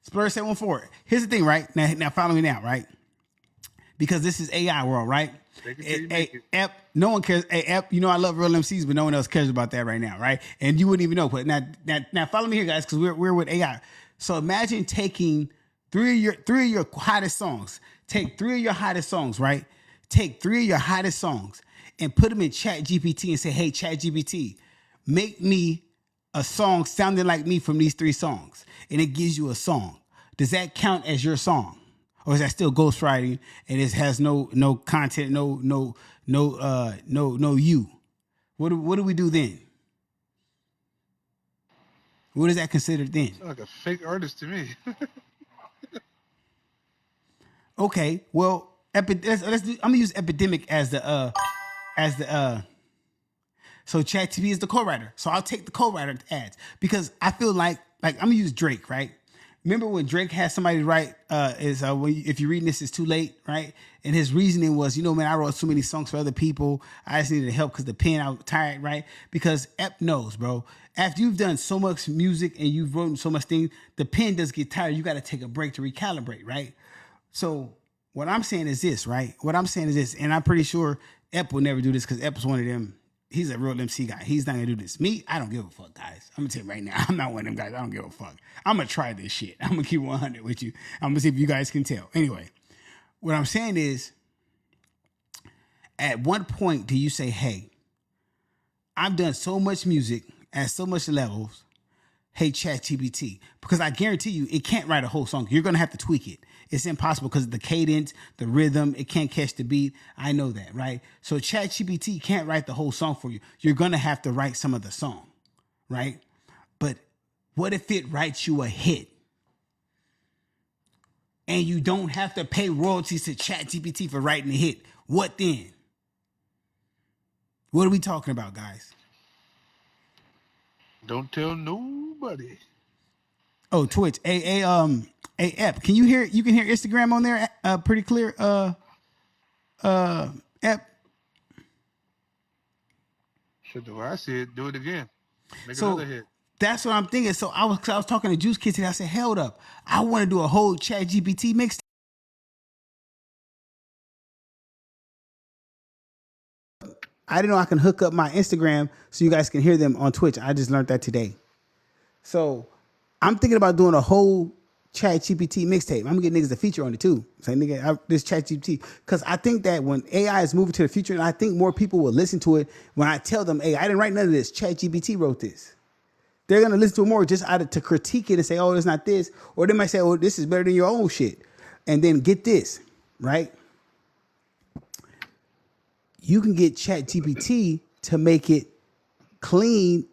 [SPEAKER 1] Spurs 714. Here's the thing, right? Now follow me now, right? Because this is AI world, right? Ep, no one cares. Hey, Ep, you know I love real MCs, but no one else cares about that right now, right? And you wouldn't even know. But now follow me here, guys, because we're with AI. So imagine taking three of your hottest songs. Take three of your hottest songs, right? Take three of your hottest songs and put them in Chat GPT and say, hey, Chat GPT, make me a song sounding like me from these 3 songs, and it gives you a song. Does that count as your song, or is that still ghostwriting and it has no content, no you? What do we do then? What is that considered then?
[SPEAKER 2] Sound like a fake artist to me.
[SPEAKER 1] Okay, well, I'm gonna use Epidemic as the so ChatGPT is the co-writer. So I'll take the co-writer ads because I feel like I'm gonna use Drake, right? Remember when Drake had somebody write if you're reading this, it's too late, right? And his reasoning was, man, I wrote so many songs for other people. I just needed help because the pen, I was tired, right? Because Ep knows, bro. After you've done so much music and you've written so much things, the pen does get tired. You got to take a break to recalibrate, right? So what I'm saying is this, right? What I'm saying is this, and I'm pretty sure Ep will never do this because Ep is one of them. He's a real MC guy. He's not gonna do this. Me, I don't give a fuck, guys. I'm gonna tell you right now, I'm not one of them guys. I don't give a fuck. I'm gonna try this shit. I'm gonna keep 100 with you. I'm gonna see if you guys can tell. Anyway, what I'm saying is, at what point do you say, hey, I've done so much music at so much levels, hey, ChatGPT, because I guarantee you it can't write a whole song. You're gonna have to tweak it. It's impossible because of the cadence, the rhythm, it can't catch the beat. I know that, right? So ChatGPT can't write the whole song for you. You're gonna have to write some of the song, right? But what if it writes you a hit? And you don't have to pay royalties to ChatGPT for writing a hit. What then? What are we talking about, guys?
[SPEAKER 2] Don't tell nobody.
[SPEAKER 1] Oh, Twitch. Ep, can you hear? You can hear Instagram on there, pretty clear. Ep.
[SPEAKER 2] Shit, the way I see it, do it again. Make
[SPEAKER 1] So
[SPEAKER 2] another hit.
[SPEAKER 1] that's what I'm thinking. So I was talking to Juice Kid today. I said, "Held up, I want to do a whole ChatGPT mix." I didn't know I can hook up my Instagram so you guys can hear them on Twitch. I just learned that today. So I'm thinking about doing a whole ChatGPT mixtape. I'm gonna get niggas a feature on it too. Say, nigga, this ChatGPT, because I think that when AI is moving to the future, and I think more people will listen to it when I tell them, "Hey, I didn't write none of this. ChatGPT wrote this." They're gonna listen to it more just out of to critique it and say, "Oh, it's not this," or they might say, "Oh, this is better than your own shit." And then get this, right? You can get ChatGPT to make it clean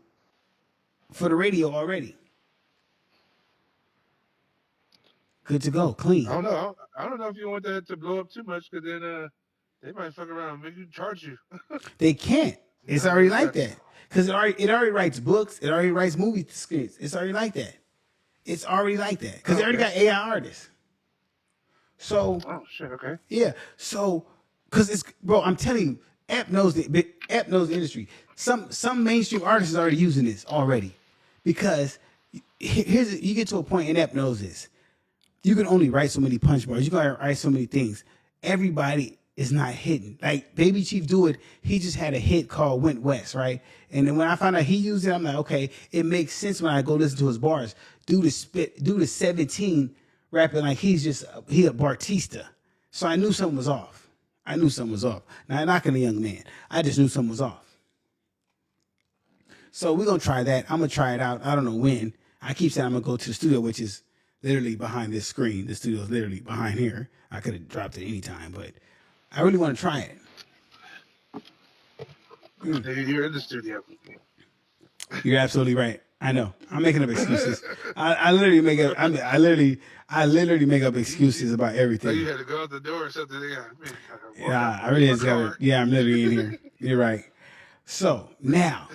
[SPEAKER 1] for the radio already. Good to go, clean.
[SPEAKER 2] I don't know. I don't know if you want that to blow up too much, because then they might fuck around and make you charge you.
[SPEAKER 1] They can't. It's already like that because it already writes books. It already writes movie scripts. It's already like that. It's already like that because they already got AI artists. So
[SPEAKER 2] Oh shit. Okay.
[SPEAKER 1] yeah. So because it's bro, I'm telling you, App knows the industry. Some mainstream artists are already using this already because here's you get to a point and App knows this. You can only write so many punch bars. You can write so many things. Everybody is not hitting. Like Baby Chief Do It, he just had a hit called Went West, right? And then when I found out he used it, I'm like, okay, it makes sense when I go listen to his bars. Dude is 17 rapping like he a Bartista. So I knew something was off. Now, knocking a young man. I just knew something was off. So we're going to try that. I'm going to try it out. I don't know when. I keep saying I'm going to go to the studio, which is literally behind this screen. The studio is literally behind here. I could have dropped it anytime, but I really want to try it.
[SPEAKER 2] You're in the studio.
[SPEAKER 1] You're absolutely right. I know. I'm making up excuses. I literally make up. I literally make up excuses about everything.
[SPEAKER 2] Like you had to go out the door or something.
[SPEAKER 1] Yeah, I really just got. Yeah, I'm literally in here. You're right. So now,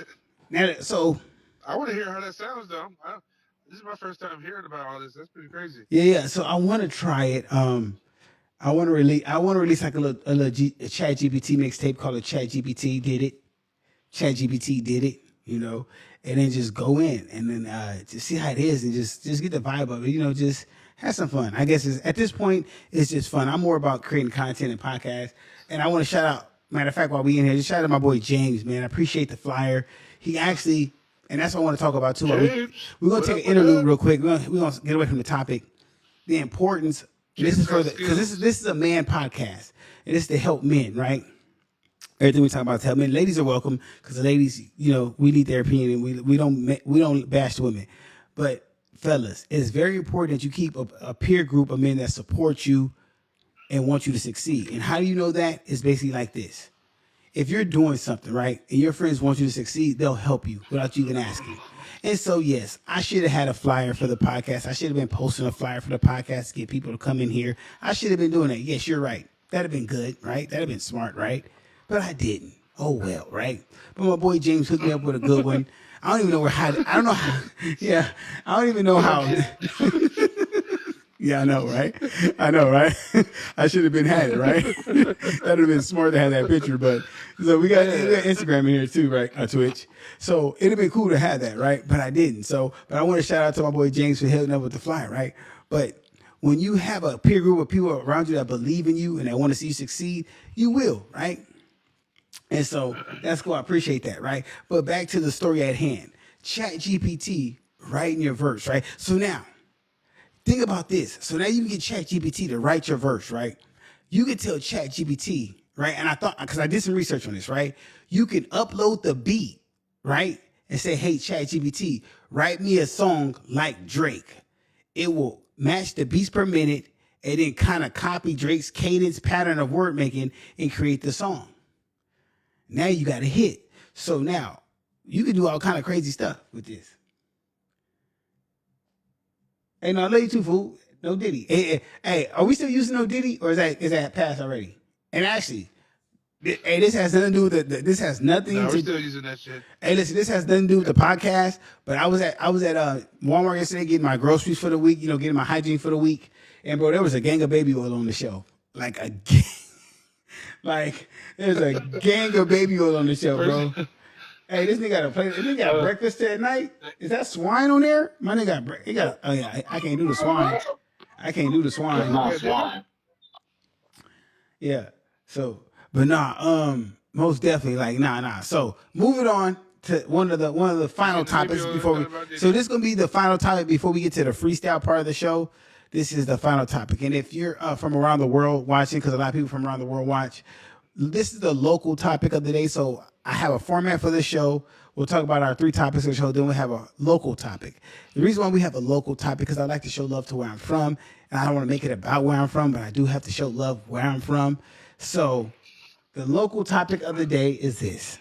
[SPEAKER 1] so
[SPEAKER 2] I want to hear how that sounds, though. This is my first time hearing about all this. That's pretty crazy.
[SPEAKER 1] Yeah. So I want to try it. I want to release like a Chat GPT mixtape called a Chat GPT Did It. Chat GPT did it, and then just go in and then just see how it is and just get the vibe of it, just have some fun. I guess at this point, it's just fun. I'm more about creating content and podcasts. And I want to shout out, matter of fact, while we in here, just shout out my boy James, man. I appreciate the flyer. He actually, and that's what I want to talk about too. We're going to take an interlude real quick. We're going to get away from the topic. The importance, this is a man podcast, and this is to help men, right? Everything we talk about is help. Men, ladies are welcome because the ladies, you know, we need their opinion and we don't bash women. But fellas, it's very important that you keep a peer group of men that support you and want you to succeed. And how do you know that? It's basically like this. If you're doing something, right, and your friends want you to succeed, they'll help you without you even asking. And so, yes, I should have had a flyer for the podcast. I should have been posting a flyer for the podcast to get people to come in here. I should have been doing that. Yes, you're right. That'd have been good, right? That'd have been smart, right? But I didn't. Oh, well, right? But my boy James hooked me up with a good one. I don't even know I don't know how. Yeah, I don't even know how. Yeah, I know, right? I know, right? I should have had it, right? That'd have been smart to have that picture. But so we got Instagram in here too, right? Twitch. So it'd have been cool to have that, right? But I didn't. So, but I want to shout out to my boy James for helping up with the flyer, right? But when you have a peer group of people around you that believe in you and that want to see you succeed, you will, right? And so that's cool. I appreciate that, right? But back to the story at hand. Chat GPT writing your verse, right? So now, think about this. So now you can get ChatGPT to write your verse, right? You can tell ChatGPT, right? And I thought, because I did some research on this, right? You can upload the beat, right? And say, hey, ChatGPT, write me a song like Drake. It will match the beats per minute and then kind of copy Drake's cadence pattern of word making and create the song. Now you got a hit. So now you can do all kind of crazy stuff with this. Hey, no, I love you too, fool. No Diddy. Hey, are we still using No Diddy, or is that passed already? And actually, hey, this has nothing to do with this has nothing.
[SPEAKER 2] No,
[SPEAKER 1] we're
[SPEAKER 2] still using that shit.
[SPEAKER 1] Hey, listen, this has nothing to do with the podcast. But I was at Walmart yesterday getting my groceries for the week. You know, getting my hygiene for the week. And bro, there was a gang of baby oil on the shelf, like a gang. Like there's a gang of baby oil on the shelf, bro. Hey, this nigga got a plate. This nigga got breakfast at night. Is that swine on there? My nigga got. Oh yeah, I can't do the swine. I can't do the swine.
[SPEAKER 5] Not swine.
[SPEAKER 1] Yeah. So, but most definitely like nah. So moving on to one of the final topics before we. So this is gonna be the final topic before we get to the freestyle part of the show. This is the final topic, and if you're from around the world watching, because a lot of people from around the world watch, this is the local topic of the day. So I have a format for this show. We'll talk about our 3 topics of the show. Then we'll have a local topic. The reason why we have a local topic because I like to show love to where I'm from. And I don't want to make it about where I'm from, but I do have to show love where I'm from. So the local topic of the day is this.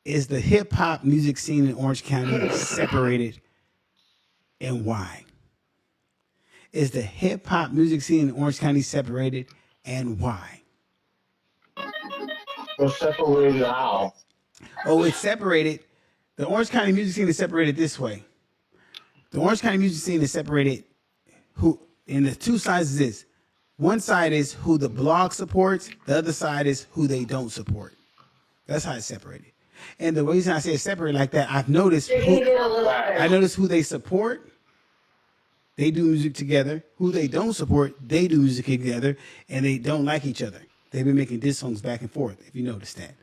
[SPEAKER 1] Is the hip hop music scene in Orange County separated, and why? Is the hip hop music scene in Orange County separated, and why?
[SPEAKER 5] We're separated how?
[SPEAKER 1] Oh, it's separated. The Orange County music scene is separated this way. The Orange County music scene is separated and the 2 sides is this. One side is who the blog supports. The other side is who they don't support. That's how it's separated. And the reason I say it's separated like that, I've noticed who they support. They do music together. Who they don't support, they do music together, and they don't like each other. They've been making diss songs back and forth, if you notice that.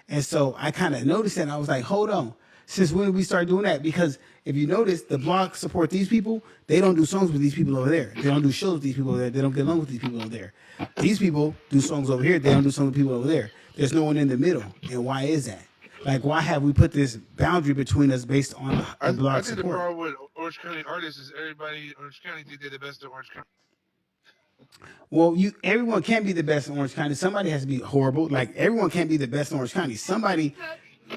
[SPEAKER 1] And so I kind of noticed that, and I was like, hold on. Since when did we start doing that? Because if you notice, the block support these people. They don't do songs with these people over there. They don't do shows with these people over there. They don't get along with these people over there. These people do songs over here. They don't do songs with people over there. There's no one in the middle. And why is that? Like, why have we put this boundary between us based on the block
[SPEAKER 2] I think
[SPEAKER 1] support?
[SPEAKER 2] the problem with Orange County artists is everybody in Orange County think they're the best in Orange County.
[SPEAKER 1] Well, everyone can't be the best in Orange County. Somebody has to be horrible. Like, everyone can't be the best in Orange County.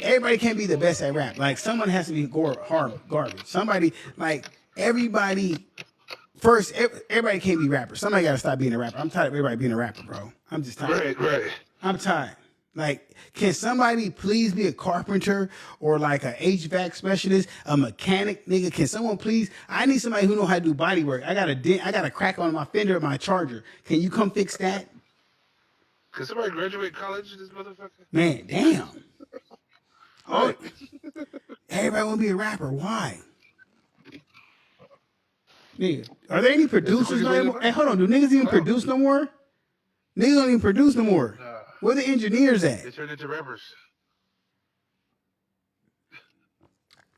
[SPEAKER 1] Everybody can't be the best at rap. Like, someone has to be garbage. Somebody, like, everybody can't be rappers. Somebody got to stop being a rapper. I'm tired of everybody being a rapper, bro. I'm just tired.
[SPEAKER 2] Right.
[SPEAKER 1] I'm tired. Like, can somebody please be a carpenter or like a HVAC specialist, a mechanic, nigga? Can someone please? I need somebody who know how to do body work. I got a crack on my fender of my charger. Can you come fix that?
[SPEAKER 2] Can somebody graduate college, this motherfucker?
[SPEAKER 1] Man, damn. Oh, everybody want to be a rapper. Why? Nigga, are there any producers no more? Hey, hold on. Do niggas even produce no more? Niggas don't even produce no more. Where the engineers at?
[SPEAKER 2] They turned into rappers.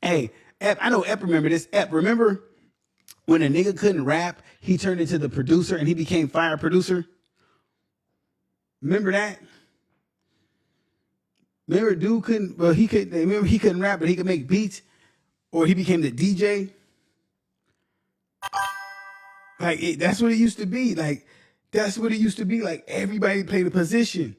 [SPEAKER 1] Hey, Ep, I know Ep remember this. Ep, remember when a nigga couldn't rap, he turned into the producer and he became fire producer? Remember that? Remember, dude couldn't. Well, he could. Remember, he couldn't rap, but he could make beats, or he became the DJ. Like that's what it used to be. Like that's what it used to be. Like everybody played a position.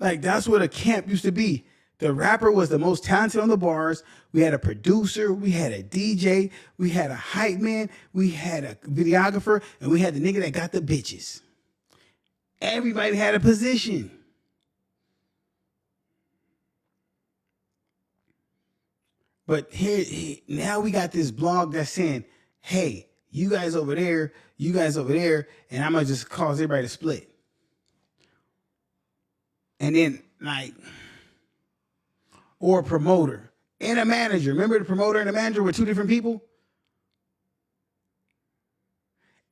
[SPEAKER 1] Like that's what a camp used to be. The rapper was the most talented on the bars. We had a producer, we had a DJ, we had a hype man, we had a videographer, and we had the nigga that got the bitches. Everybody had a position. But now we got this blog that's saying, hey, you guys over there, and I'm gonna just cause everybody to split. And then like, or a promoter and a manager. Remember the promoter and the manager were two different people?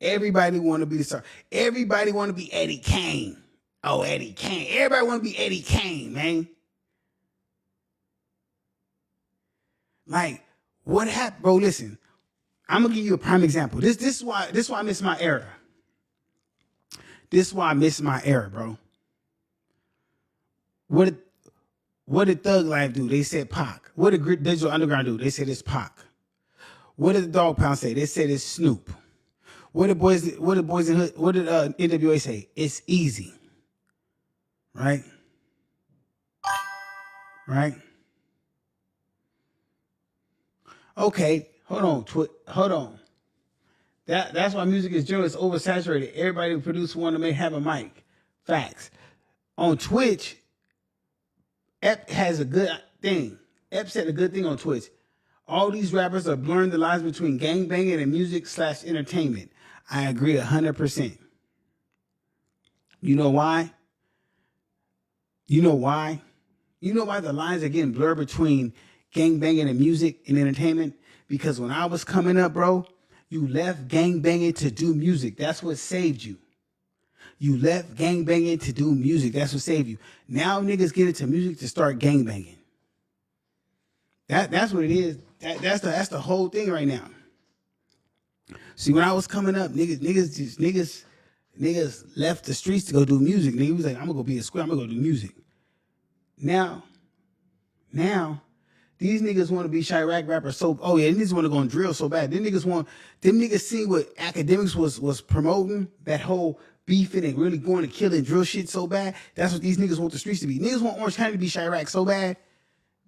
[SPEAKER 1] Everybody want to be the star. Everybody want to be Eddie Kane. Oh, Eddie Kane. Everybody want to be Eddie Kane, man. Like, what happened, bro? Listen, I'm gonna give you a prime example. This is why I miss my era. This is why I miss my era, bro. What did Thug Life do? They said Pac. What did Digital Underground do? They said it's Pac. What did the Dog Pound say? They said it's Snoop. What did Boys in Hood? What did NWA say? It's Easy. Right? Right? Okay, hold on. That's why music is generally oversaturated. Everybody who produce one to have a mic. Facts. On Twitch, Ep has a good thing. Ep said a good thing on Twitch. All these rappers are blurring the lines between gangbanging and music/entertainment. I agree 100%. You know why? You know why the lines are getting blurred between gangbanging and music and entertainment? Because when I was coming up, bro, you left gangbanging to do music. That's what saved you. You left gangbanging to do music. That's what saved you. Now niggas get into music to start gangbanging. That's what it is. That's the whole thing right now. See, when I was coming up, niggas left the streets to go do music. Niggas was like, I'm gonna go be a square. I'm gonna go do music. Now, these niggas want to be Chirac rappers so. Oh yeah, these niggas want to go and drill so bad. Them niggas see what academics was promoting, that whole beefing and really going to kill and drill shit so bad. That's what these niggas want the streets to be. Niggas want Orange County to be Chirac so bad.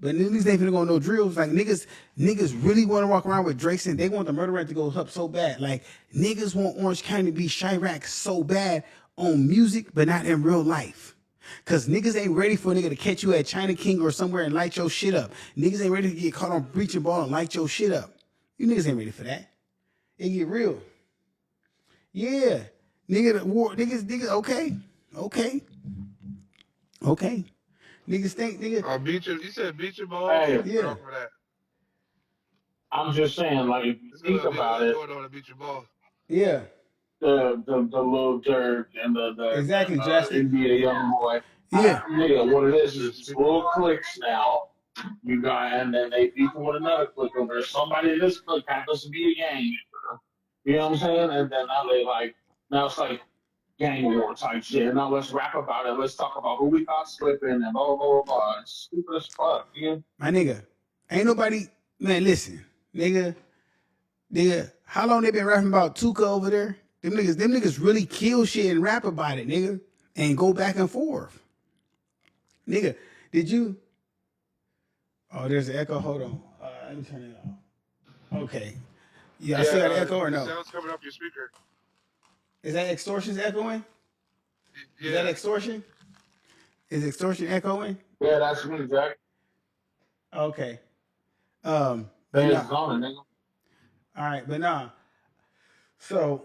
[SPEAKER 1] But niggas ain't finna go no drills. Like niggas really want to walk around with Drakes and they want the murder rate to go up so bad. Like niggas want Orange County to be Chirac so bad on music, but not in real life. Cause niggas ain't ready for a nigga to catch you at China King or somewhere and light your shit up. Niggas ain't ready to get caught on breaching ball and light your shit up. You niggas ain't ready for that. It get real. Yeah. Niggas, okay. Niggas think,
[SPEAKER 2] You said beat your ball?
[SPEAKER 5] Hey,
[SPEAKER 1] yeah.
[SPEAKER 2] For that.
[SPEAKER 5] I'm just saying, like, if you think about it,
[SPEAKER 2] Going on to beat your ball.
[SPEAKER 1] Yeah.
[SPEAKER 5] the little Dirk and the
[SPEAKER 1] Exactly, Justin.
[SPEAKER 5] NBA young boy.
[SPEAKER 1] Yeah.
[SPEAKER 5] Nigga, what it is little cliques now. You got, and then they beef with another clique over there. Somebody in this clique happens to be a gang member. You know what I'm saying? And then now it's like gang war type shit. Now let's rap about it. Let's talk about who we caught slipping and blah, blah, blah, blah. It's stupid as fuck, dude.
[SPEAKER 1] My nigga, ain't nobody, man, listen, nigga, how long they been rapping about Tuka over there? Them niggas really kill shit and rap about it, nigga, and go back and forth. Nigga, did you? Oh, there's an echo. Hold on. Let me turn it off. Okay. Yeah, I still got an echo or no?
[SPEAKER 2] The sound's coming up your speaker.
[SPEAKER 1] Is that extortion's echoing?
[SPEAKER 2] Yeah.
[SPEAKER 1] Is that extortion? Is extortion echoing?
[SPEAKER 5] Yeah, that's me, Jack.
[SPEAKER 1] Okay.
[SPEAKER 5] But
[SPEAKER 1] nah.
[SPEAKER 5] on it, nigga.
[SPEAKER 1] All right, but nah. So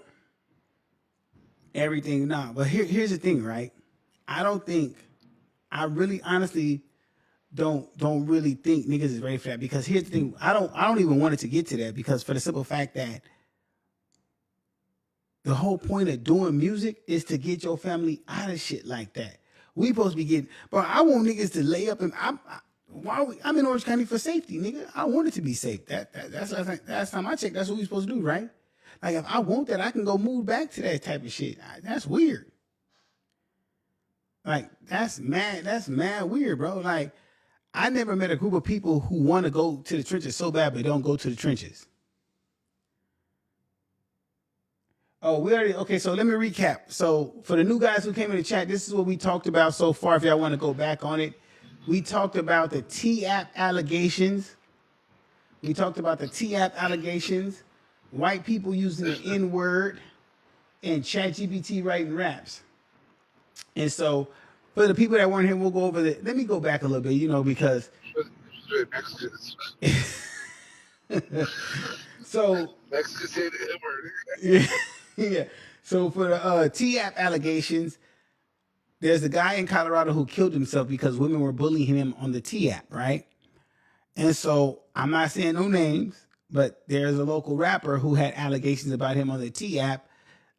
[SPEAKER 1] everything, nah. But here's the thing, right? I really honestly don't really think niggas is ready for that, because here's the thing. I don't even want it to get to that, because for the simple fact that the whole point of doing music is to get your family out of shit like that. We supposed to be getting, but I want niggas to lay up and I'm in Orange County for safety, nigga. I want it to be safe. That's last time I checked. That's what we supposed to do, right? Like if I want that, I can go move back to that type of shit. That's weird. Like that's mad weird, bro. Like I never met a group of people who want to go to the trenches so bad but don't go to the trenches. Oh, we already okay. So let me recap. So for the new guys who came in the chat, this is what we talked about so far. If y'all want to go back on it, we talked about the T-App allegations. We talked about the T-App allegations, white people using the N-word, and ChatGPT writing raps. And so for the people that weren't here, we'll go over the. Let me go back a little bit, because
[SPEAKER 2] Mexicans.
[SPEAKER 1] so
[SPEAKER 2] Mexicans say the N-word.
[SPEAKER 1] yeah, yeah. So for the T-App allegations, there's a guy in Colorado who killed himself because women were bullying him on the T-App, right? And so I'm not saying no names, but there's a local rapper who had allegations about him on the T-App.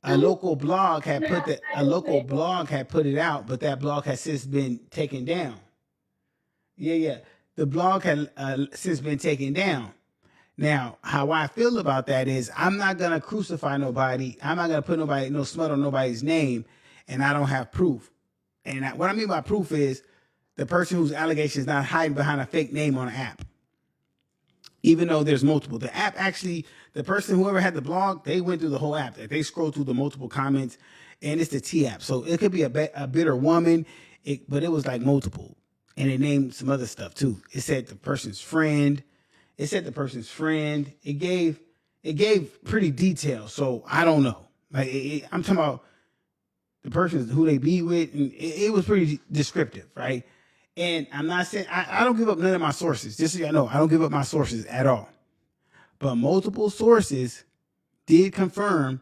[SPEAKER 1] A local blog had put it out, but that blog has since been taken down. Yeah. The blog had since been taken down. Now, how I feel about that is I'm not gonna crucify nobody. I'm not gonna put no smut on nobody's name, and I don't have proof. And what I mean by proof is the person whose allegation is not hiding behind a fake name on an app, even though there's multiple. The app actually, the person, whoever had the blog, they went through the whole app. They scrolled through the multiple comments, and it's the T app. So it could be a bitter woman, but it was like multiple, and it named some other stuff too. It said the person's friend. It gave pretty detail. So I don't know. Like I'm talking about the person who they be with, and it was pretty descriptive, right? And I'm not saying I don't give up none of my sources. Just so y'all know, I don't give up my sources at all. But multiple sources did confirm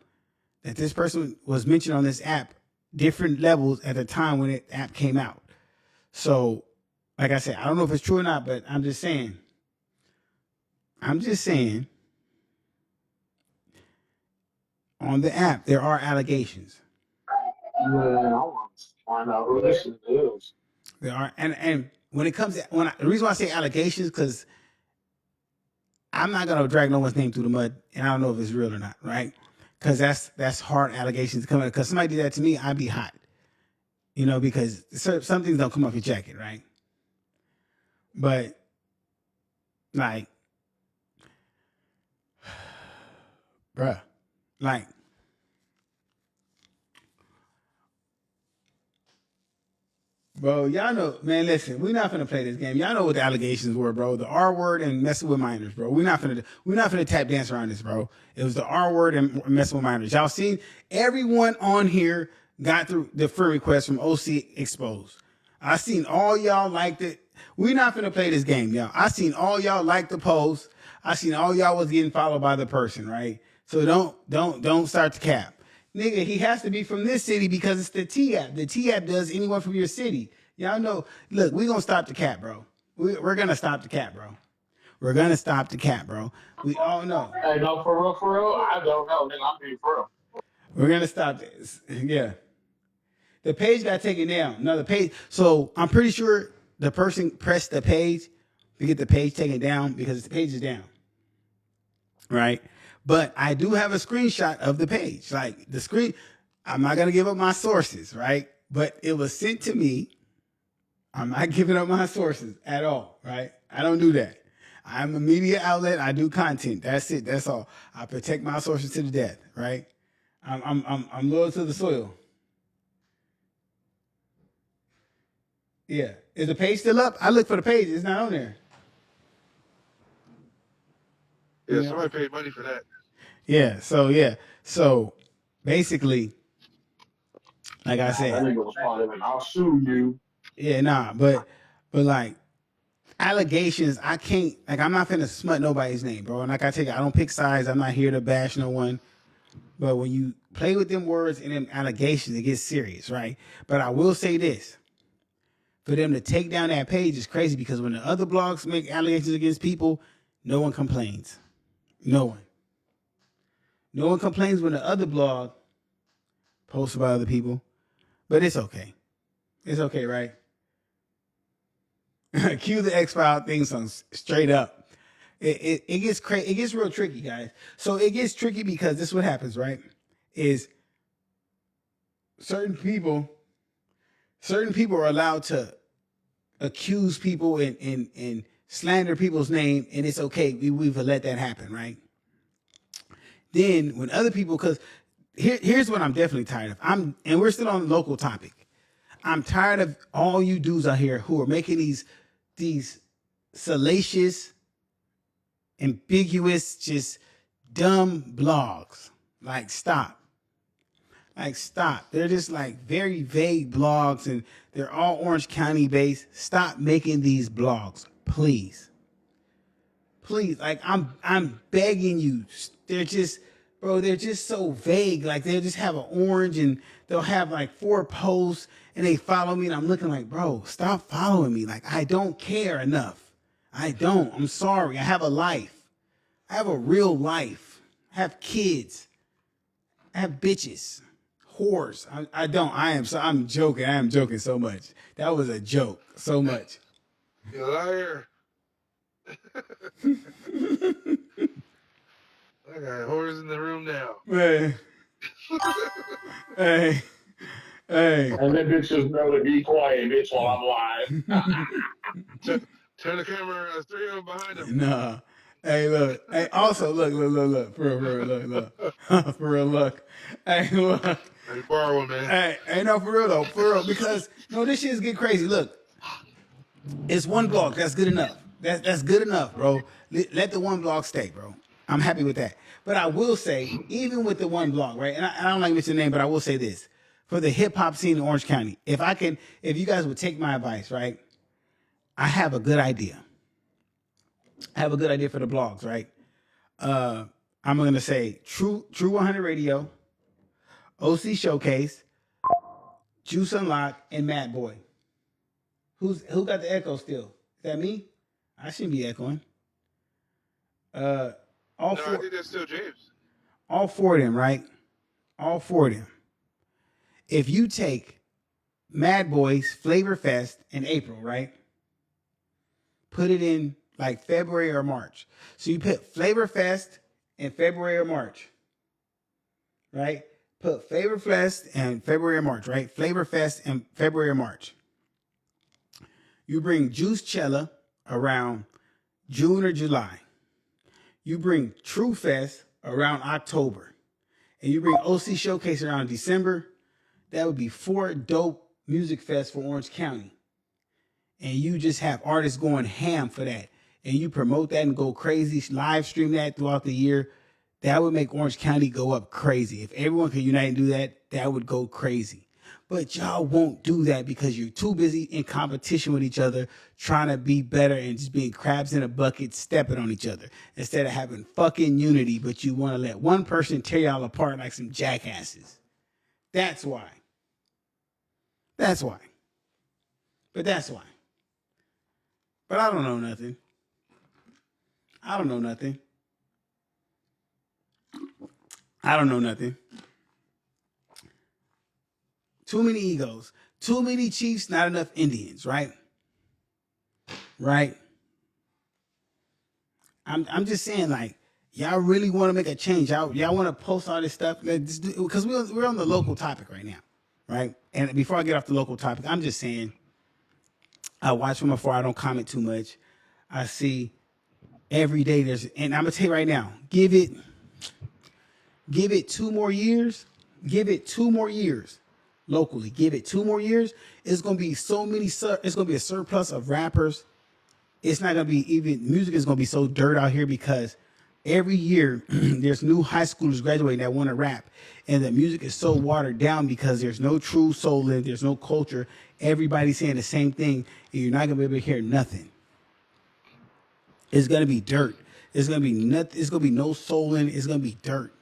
[SPEAKER 1] that this person was mentioned on this app, different levels at the time when the app came out. So, like I said, I don't know if it's true or not, but I'm just saying. On the app, there are allegations.
[SPEAKER 5] Man, I want to find out who this is.
[SPEAKER 1] There are, and when it comes to the reason why I say allegations, because I'm not gonna drag no one's name through the mud, and I don't know if it's real or not, right? Because that's hard allegations to come out. Because somebody did that to me, I'd be hot, because some things don't come off your jacket, right? But like, bruh, like. Bro, y'all know, man, listen, we're not finna play this game. Y'all know what the allegations were, bro. The R word and messing with minors, bro. We're not finna tap dance around this, bro. It was the R word and messing with minors. Y'all seen everyone on here got through the friend request from OC Exposed. I seen all y'all liked it. We're not finna play this game, y'all. I seen all y'all like the post. I seen all y'all was getting followed by the person, right? So don't start to cap. Nigga, he has to be from this city because it's the T-App. The T-App does anyone from your city. Y'all know, look, we're going to stop the cap, bro. We're going to stop the cap, bro. We're going to stop the cap, bro. We all know.
[SPEAKER 5] Hey, no, for real, I don't know, nigga. I'm being for real.
[SPEAKER 1] We're going to stop this. Yeah. The page got taken down. No, the page. So I'm pretty sure the person pressed the page to get the page taken down because the page is down. Right? But I do have a screenshot of the page. Like the screen, I'm not going to give up my sources, right? But it was sent to me. I'm not giving up my sources at all, right? I don't do that. I'm a media outlet. I do content. That's it. That's all. I protect my sources to the death, right? I'm loyal to the soil. Yeah. Is the page still up? I look for the page. It's not on there.
[SPEAKER 2] Yeah, somebody paid money for that.
[SPEAKER 1] Yeah. So basically, like I said,
[SPEAKER 5] that nigga was probably like, I'll sue you.
[SPEAKER 1] Yeah, nah, but like allegations, I can't, like, I'm not finna smut nobody's name, bro. And like I tell you, I don't pick sides. I'm not here to bash no one. But when you play with them words and them allegations, it gets serious, right? But I will say this. For them to take down that page is crazy because when the other blogs make allegations against people, no one complains. No one. No one complains when the other blog posts about other people. But it's okay. It's okay, right? Cue the X-File theme song straight up. It gets crazy. It gets real tricky, guys. So it gets tricky because this is what happens, right? Is certain people are allowed to accuse people and slander people's name, and it's okay. We've let that happen, right? Then when other people, because here's what I'm definitely tired of. And we're still on the local topic. I'm tired of all you dudes out here who are making these salacious, ambiguous, just dumb blogs. Like, stop. Like, stop. They're just like very vague blogs, and they're all Orange County based. Stop making these blogs, please. Please, like I'm begging you. They're just, bro, they're just so vague. Like, they'll just have an orange and they'll have like 4 posts and they follow me, and I'm looking like, bro, stop following me. Like, I don't care enough. I don't. I'm sorry. I have a life. I have a real life. I have kids. I have bitches. Whores. I don't. I'm joking. I am joking so much. That was a joke. So much.
[SPEAKER 2] You liar. I got whores in the room now.
[SPEAKER 1] Man. Hey.
[SPEAKER 5] And then bitches know to be quiet, bitch, while I'm live.
[SPEAKER 2] Turn the camera. There's 3 of them behind him.
[SPEAKER 1] Nah. Hey, look. Hey, also, look. For real, look. For real, look. Hey, look.
[SPEAKER 2] Let me borrow one, man.
[SPEAKER 1] Hey, no, for real, though. For real. Because, no, this shit's get crazy. Look. It's one blog. That's good enough. That's good enough, bro. Let the one blog stay, bro. I'm happy with that. But I will say, even with the one blog, right? And I don't like mentioning the name, but I will say this. For the hip hop scene in Orange County, if you guys would take my advice, right? I have a good idea. I have a good idea for the blogs, right? I'm gonna say True 100 Radio, OC Showcase, Juice Unlock, and Mad Boy. Who got the echo still? Is that me? I shouldn't be echoing.
[SPEAKER 2] I think that's still James.
[SPEAKER 1] All 4 of them, right? All 4 of them. If you take Mad Boy's Flavor Fest in April, right? Put it in like February or March. So you put Flavor Fest in February or March, right? Put Flavor Fest in February or March, right? Flavor Fest in February or March. You bring Juice Cella around June or July. You bring True Fest around October. And you bring OC Showcase around December. That would be 4 dope music fests for Orange County. And you just have artists going ham for that. And you promote that and go crazy, live stream that throughout the year. That would make Orange County go up crazy. If everyone could unite and do that, that would go crazy. But y'all won't do that because you're too busy in competition with each other, trying to be better and just being crabs in a bucket, stepping on each other. Instead of having fucking unity, but you want to let one person tear y'all apart like some jackasses. That's why. That's why. But that's why. But I don't know nothing. I don't know nothing. Too many egos. Too many chiefs, not enough Indians, right? Right? I'm just saying, like, y'all really want to make a change. Y'all want to post all this stuff. Because we're on the local topic right now, right? And before I get off the local topic, I'm just saying, I watch from afar. I don't comment too much. I see every day and I'm going to tell you right now, give it 2 more years. Give it 2 more years. Locally, give it 2 more years. It's gonna be it's gonna be a surplus of rappers. It's not gonna be even music is gonna be so dirt out here because every year there's new high schoolers graduating that want to rap, and the music is so watered down because there's no true soul in it, there's no culture. Everybody's saying the same thing, and you're not gonna be able to hear nothing. It's gonna be dirt. It's gonna be nothing. It's gonna be no soul in it. It's gonna be dirt.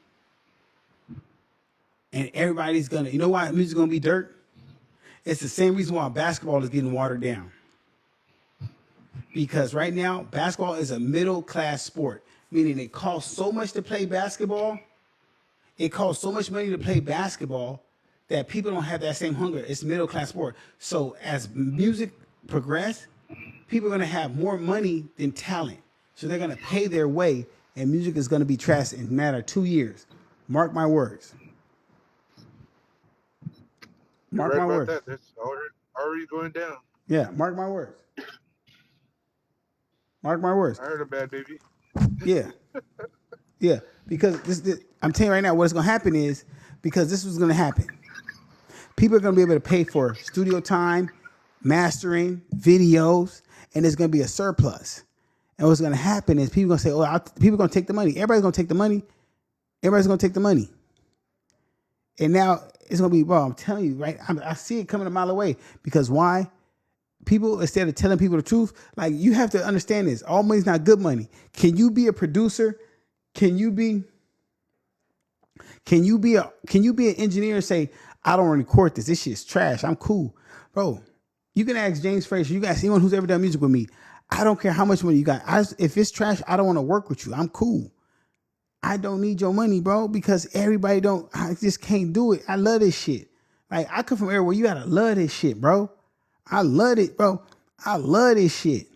[SPEAKER 1] And everybody's gonna, you know why music's gonna be dirt? It's the same reason why basketball is getting watered down. Because right now, basketball is a middle class sport, meaning it costs so much to play basketball. It costs so much money to play basketball that people don't have that same hunger. It's middle class sport. So as music progresses, people are gonna have more money than talent. So they're gonna pay their way, and music is gonna be trashed in a matter of 2 years. Mark my words. Mark my words.
[SPEAKER 2] That's already going down.
[SPEAKER 1] Yeah, mark my words. Mark my words.
[SPEAKER 2] I heard a bad baby.
[SPEAKER 1] Yeah, yeah. Because I'm telling you right now, what's gonna happen is because this was gonna happen. People are gonna be able to pay for studio time, mastering, videos, and there's gonna be a surplus. And what's gonna happen is people are gonna say, "Oh, people are gonna take the money." Everybody's gonna take the money. Everybody's gonna take the money. And now it's gonna be, bro. I'm telling you, right? I see it coming a mile away because why? People, instead of telling people the truth, like you have to understand this. All money's not good money. Can you be a producer? Can you be an engineer and say, I don't record this. This shit's trash. I'm cool. Bro, you can ask James Frazier. You guys, anyone who's ever done music with me. I don't care how much money you got. If it's trash, I don't want to work with you. I'm cool. I don't need your money, bro, because everybody don't. I just can't do it. I love this shit. Like I come from an area where you gotta love this shit, bro. I love it, bro. I love this shit.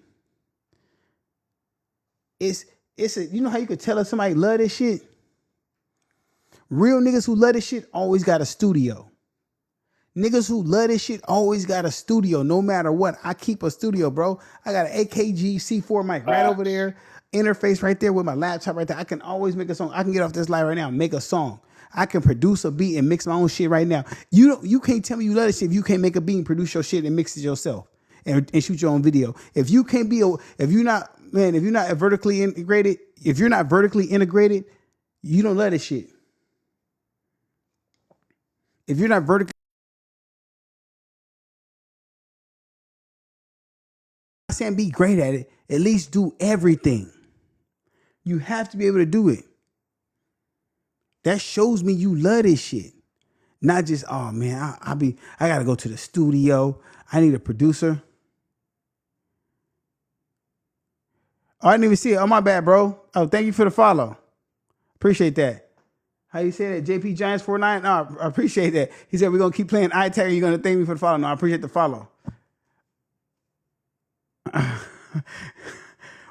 [SPEAKER 1] It's you know how you could tell if somebody love this shit? Real niggas who love this shit always got a studio. Niggas who love this shit always got a studio, no matter what. I keep a studio, bro. I got an AKG C4 mic right over there, interface right there with my laptop right there. I can always make a song. I can get off this live right now and make a song. I can produce a beat and mix my own shit right now. You can't tell me you love this shit if you can't make a beat and produce your shit and mix it yourself and shoot your own video. If you can't be if you're not vertically integrated, you don't love this shit. If you're not vertically, I'm not saying be great at it, at least do everything. You have to be able to do it. That shows me you love this shit. Not just, oh man, I gotta go to the studio. I need a producer. Oh, I didn't even see it. Oh, my bad, bro. Oh, thank you for the follow. Appreciate that. How you say that? JP Giants 49? No, I appreciate that. He said we're gonna keep playing iTag. You're gonna thank me for the follow. No, I appreciate the follow.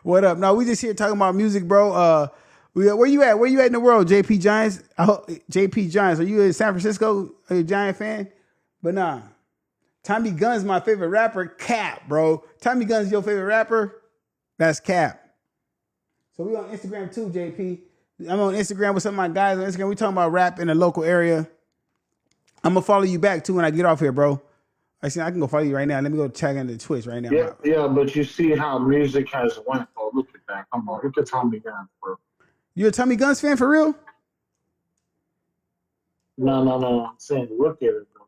[SPEAKER 1] What up? No, we just here talking about music, bro. Where you at? Where you at in the world, JP Giants? JP Giants, are you in San Francisco? Are you a Giant fan? But nah. Tommy Gunn's my favorite rapper. Cap, bro. Tommy Gunn's your favorite rapper? That's Cap. So we on Instagram too, JP. I'm on Instagram with some of my guys on Instagram. We talking about rap in the local area. I'm gonna follow you back too when I get off here, bro. I can go follow you right now. Let me go check into Twitch right now.
[SPEAKER 5] Yeah, but you see how music has went. Oh, look at that. Come on, look at Tommy Gunn, bro.
[SPEAKER 1] You a Tommy Guns fan for real?
[SPEAKER 5] No. I'm saying look at it, bro.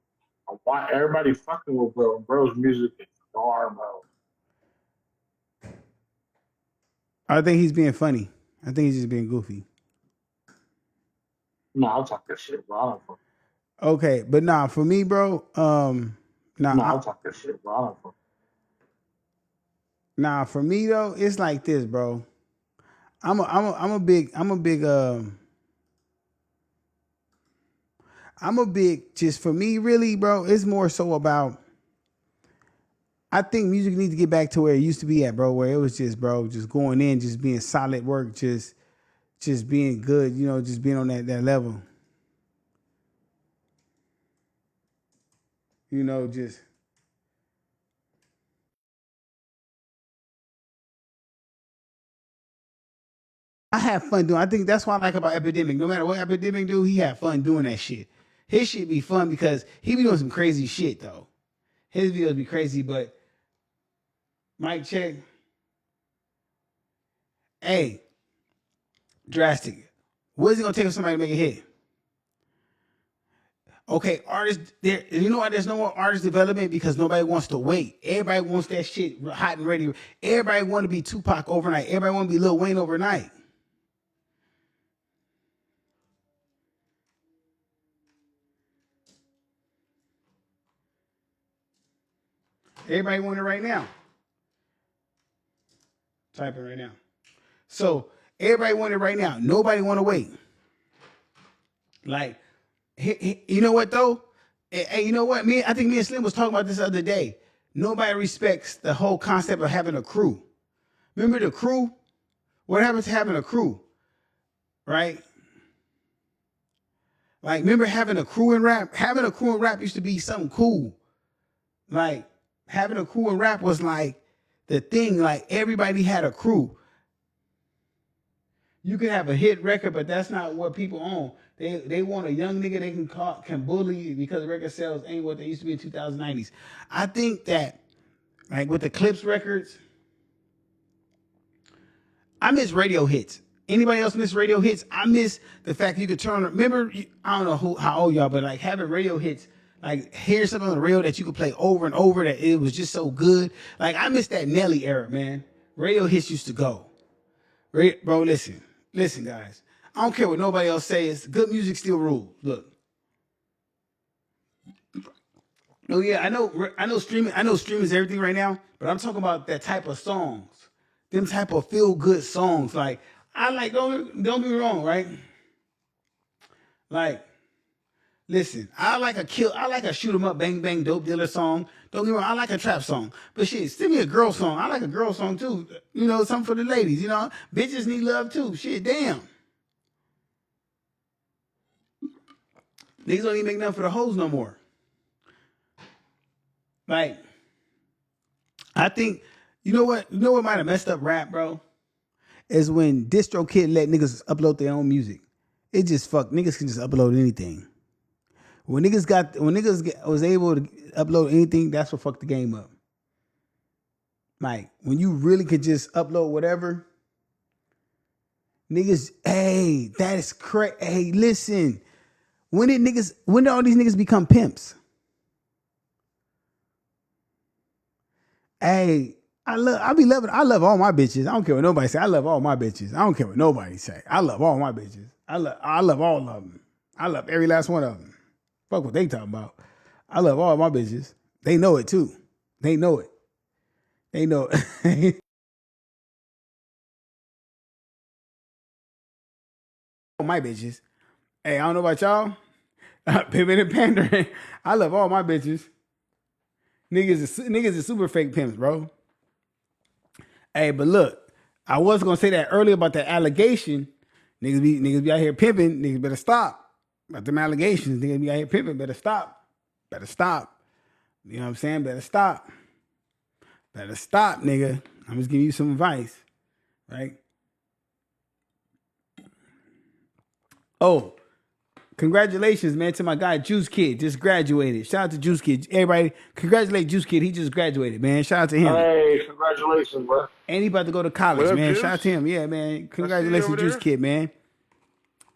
[SPEAKER 5] Why everybody fucking with bro? Bro's music is far, bro.
[SPEAKER 1] I think he's being funny. I think he's just being goofy.
[SPEAKER 5] No, I'll talk that shit, bro. I don't fuck.
[SPEAKER 1] Okay, but nah, for me, bro.
[SPEAKER 5] I'll talk that shit, bro. I don't fuck.
[SPEAKER 1] Nah, for me though, it's like this, bro. I'm a big, just for me, really, bro. It's more so about. I think music needs to get back to where it used to be at, bro. Where it was just, bro, just going in, just being solid work, just being good, you know, just being on that level. You know, just. I have fun doing. I think that's what I like about Epidemic. No matter what Epidemic do, he have fun doing that shit. His shit be fun because he be doing some crazy shit though. His videos be crazy, but mic check. Hey, drastic. What is it gonna take for somebody to make a hit? Okay, artists. There, you know why there's no more artist development because nobody wants to wait. Everybody wants that shit hot and ready. Everybody want to be Tupac overnight. Everybody want to be Lil Wayne overnight. Everybody want it right now. Type it right now. So everybody want it right now. Nobody want to wait. Like, you know what though? Hey, you know what? I think me and Slim was talking about this the other day. Nobody respects the whole concept of having a crew. Remember the crew? What happens to having a crew? Right? Like, remember having a crew in rap? Having a crew in rap used to be something cool. Like, having a crew in rap was like the thing. Like everybody had a crew. You can have a hit record, but that's not what people own. They want a young nigga they can bully because record sales ain't what they used to be in 2090s. I think that like with the Clips records, I miss radio hits. Anybody else miss radio hits? I miss the fact you could turn. Remember, I don't know how old y'all, but like having radio hits, like hear something on the radio that you could play over and over that it was just so good. Like I miss that Nelly era, man. Radio hits used to go. Bro, listen, guys. I don't care what nobody else says. Good music still rules. Look. Oh yeah, I know streaming is everything right now, but I'm talking about that type of songs. Them type of feel good songs. Like I like don't get me wrong, right? Like listen, I like a shoot 'em up bang bang dope dealer song. Don't get me wrong, I like a trap song. But shit, send me a girl song. I like a girl song too. You know, something for the ladies, you know. Bitches need love too. Shit, damn. Niggas don't even make nothing for the hoes no more. Like, I think, you know what might have messed up rap, bro? Is when DistroKid let niggas upload their own music. It just niggas can just upload anything. When niggas was able to upload anything, that's what fucked the game up. Like when you really could just upload whatever, niggas. Hey, that is correct. Hey, listen, when did all these niggas become pimps? Hey, I love all my bitches. I don't care what nobody say. I love all my bitches. I don't care what nobody say. I love all my bitches. I love all of them. I love every last one of them. Fuck what they talking about. I love all my bitches. They know it too. They know it. They know it. All my bitches. Hey, I don't know about y'all. Pimping and pandering. I love all my bitches. Niggas is super fake pimps, bro. Hey, but look, I was gonna say that earlier about that allegation. Niggas be out here pimping. Niggas better stop. About them allegations, niggas be out here pimping. Better stop. Better stop. You know what I'm saying? Better stop. Better stop, nigga. I'm just giving you some advice, right? Oh, congratulations, man, to my guy Juice Kid. Just graduated. Shout out to Juice Kid. Everybody, congratulate Juice Kid. He just graduated, man. Shout out to him.
[SPEAKER 5] Hey, congratulations, bro.
[SPEAKER 1] And he about to go to college,
[SPEAKER 2] What up,
[SPEAKER 1] man.
[SPEAKER 2] Juice?
[SPEAKER 1] Shout out to him. Yeah, man.
[SPEAKER 2] I
[SPEAKER 1] Congratulations,
[SPEAKER 2] see you over
[SPEAKER 1] Juice
[SPEAKER 2] there.
[SPEAKER 1] Kid, man.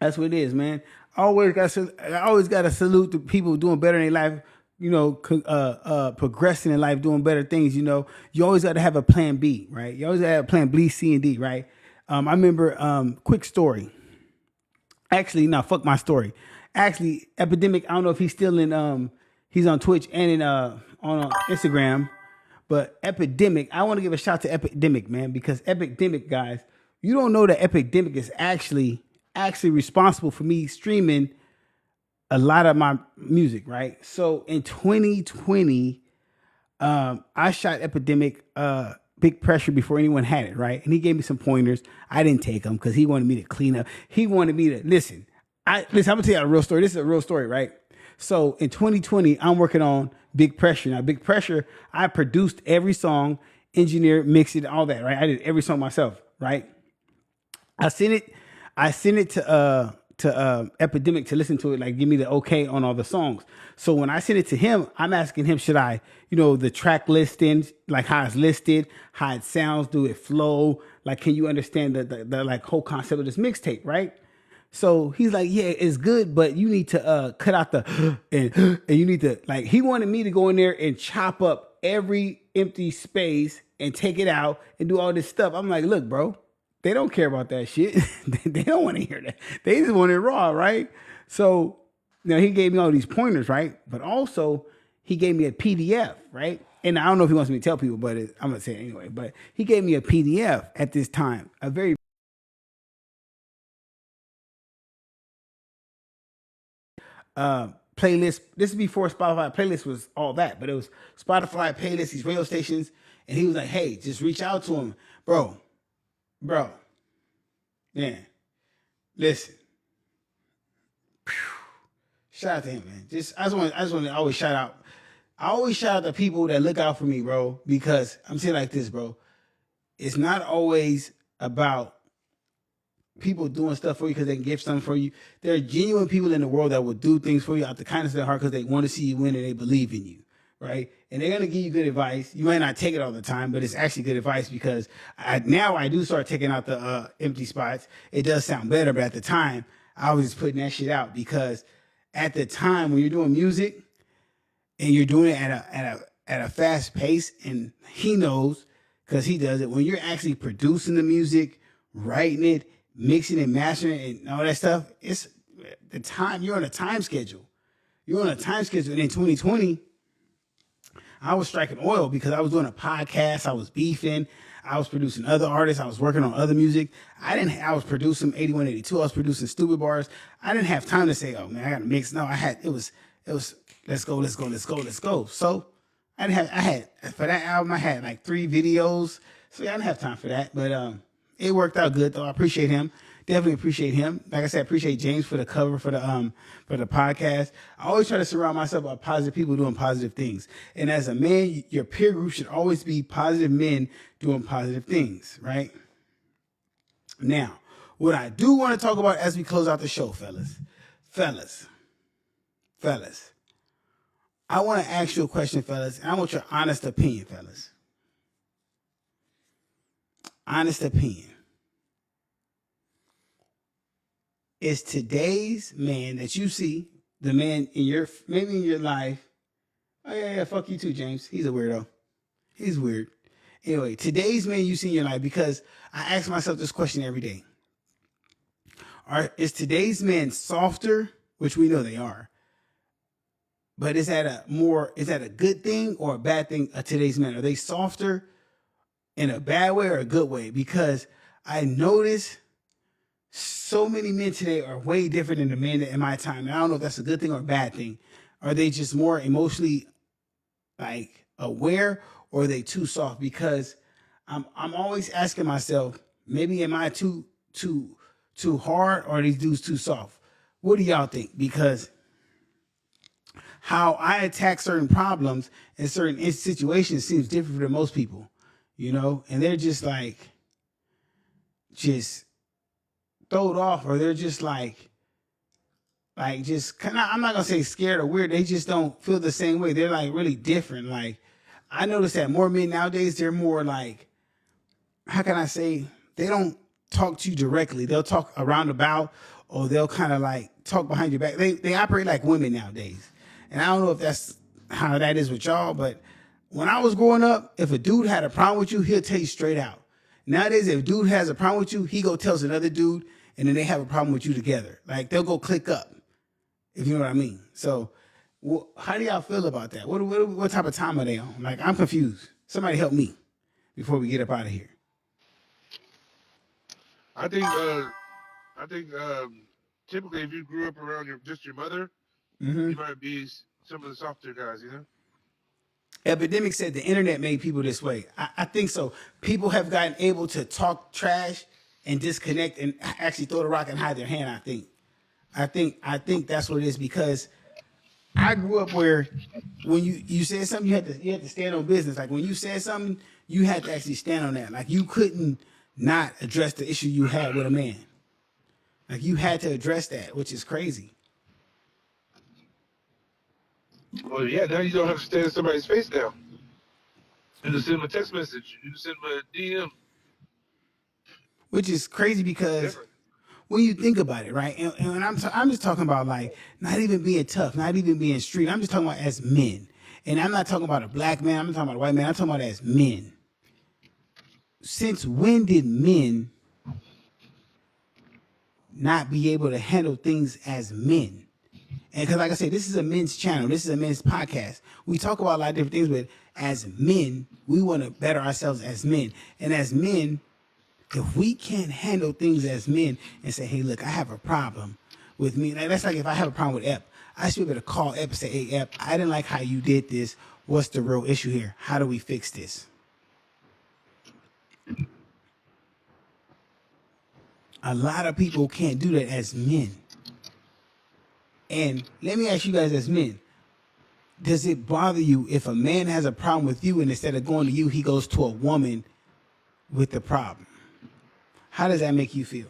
[SPEAKER 1] That's what it is, man. I always got to salute the people doing better in their life. You know, progressing in life, doing better things. You know, you always got to have a plan B, right? You always got to have a plan B, C, and D, right? I remember, quick story. Actually, no, fuck my story. Actually, Epidemic, I don't know if he's still in, he's on Twitch and in, on Instagram, but Epidemic, I want to give a shout to Epidemic, man, because Epidemic, guys, you don't know that Epidemic is actually responsible for me streaming a lot of my music, right? So in 2020, I shot Epidemic Big Pressure before anyone had it, right? And he gave me some pointers. I didn't take them because he wanted me to clean up. He wanted me to listen. I'm gonna tell you a real story. This is a real story, right? So in 2020, I'm working on Big Pressure. Now, Big Pressure, I produced every song, engineered, mixed it, all that, right? I did every song myself, right? I sent it to Epidemic to listen to it, like give me the okay on all the songs. So when I sent it to him, I'm asking him, should I, the track listings, like how it's listed, how it sounds, do it flow? Like, can you understand the like whole concept of this mixtape, right? So he's like, yeah, it's good, but you need to cut out the and you need to like. He wanted me to go in there and chop up every empty space and take it out and do all this stuff. I'm like, look, bro, they don't care about that shit. They don't want to hear that. They just want it raw, right? So he gave me all these pointers, right? But also he gave me a PDF, right? And I don't know if he wants me to tell people, but I'm gonna say it anyway. But he gave me a PDF at this time, a very playlist. This is before Spotify playlist was all that, but it was Spotify playlist, these radio stations, and he was like, "Hey, just reach out to him, bro, man. Listen, shout out to him, man. I just want to always shout out. I always shout out the people that look out for me, bro, because I'm saying like this, bro. It's not always about people doing stuff for you because they can give something for you. There are genuine people in the world that will do things for you out the kindness of their heart because they want to see you win and they believe in you, right? And they're gonna give you good advice. You might not take it all the time, but it's actually good advice because now I do start taking out the empty spots. It does sound better, but at the time I was just putting that shit out because at the time when you're doing music and you're doing it at a fast pace, and he knows because he does it. When you're actually producing the music, writing it, mixing it, mastering it, and all that stuff, it's the time. You're on a time schedule. You're on a time schedule. And in 2020, I was striking oil because I was doing a podcast. I was beefing. I was producing other artists. I was working on other music. I was producing 8182. I was producing Stupid Bars. I didn't have time to say, oh man, I got to mix. No, it was let's go. So I had for that album, I had like 3 videos. So yeah, I didn't have time for that. But it worked out good though. I appreciate him. Definitely appreciate him. Like I said, I appreciate James for the cover for the podcast. I always try to surround myself by positive people doing positive things. And as a man, your peer group should always be positive men doing positive things, right? Now, what I do want to talk about as we close out the show, fellas, I want to ask you a question, fellas, and I want your honest opinion, fellas. Honest opinion. Is today's man that you see, the man maybe in your life, oh yeah, fuck you too, James. He's a weirdo. He's weird. Anyway, today's man you see in your life, because I ask myself this question every day. Is today's man softer, which we know they are, but is that a good thing or a bad thing of today's men? Are they softer in a bad way or a good way? Because I notice so many men today are way different than the men in my time. And I don't know if that's a good thing or a bad thing. Are they just more emotionally like aware, or are they too soft? Because I'm always asking myself, maybe am I too hard, or are these dudes too soft? What do y'all think? Because how I attack certain problems in certain situations seems different from most people, you know, and they're just throw it off, or they're just just kind of, I'm not gonna say scared or weird. They just don't feel the same way. They're like really different. Like I notice that more men nowadays, they're more like, how can I say, they don't talk to you directly. They'll talk around about, or they'll kind of like talk behind your back. They operate like women nowadays. And I don't know if that's how that is with y'all, but when I was growing up, if a dude had a problem with you, he'll tell you straight out. Nowadays, if a dude has a problem with you, he go tells another dude, and then they have a problem with you together. Like they'll go click up, if you know what I mean. So, how do y'all feel about that? What type of time are they on? Like I'm confused. Somebody help me before we get up out of here.
[SPEAKER 2] I think typically if you grew up around your mother, you might be some of the softer guys, you know.
[SPEAKER 1] Epidemic said the internet made people this way. I think so. People have gotten able to talk trash and disconnect and actually throw the rock and hide their hand. I think that's what it is, because I grew up where when you said something, you had to stand on business. Like when you said something, you had to actually stand on that. Like you couldn't not address the issue you had with a man. Like you had to address that, which is crazy.
[SPEAKER 2] Well, yeah, now you don't have to stand in somebody's face now. You just send them a text message. You just send them a DM.
[SPEAKER 1] Which is crazy because when you think about it, right? And I'm just talking about like not even being tough, not even being street. I'm just talking about as men. And I'm not talking about a black man. I'm not talking about a white man. I'm talking about as men. Since when did men not be able to handle things as men? And because, like I said, this is a men's channel. This is a men's podcast. We talk about a lot of different things, but as men, we want to better ourselves as men. And as men, if we can't handle things as men and say, hey, look, I have a problem with me. Like, that's like if I have a problem with Ep, I should be able to call Ep and say, hey, Ep, I didn't like how you did this. What's the real issue here? How do we fix this? A lot of people can't do that as men. And let me ask you guys as men, does it bother you if a man has a problem with you and instead of going to you, he goes to a woman with the problem? How does that make you feel?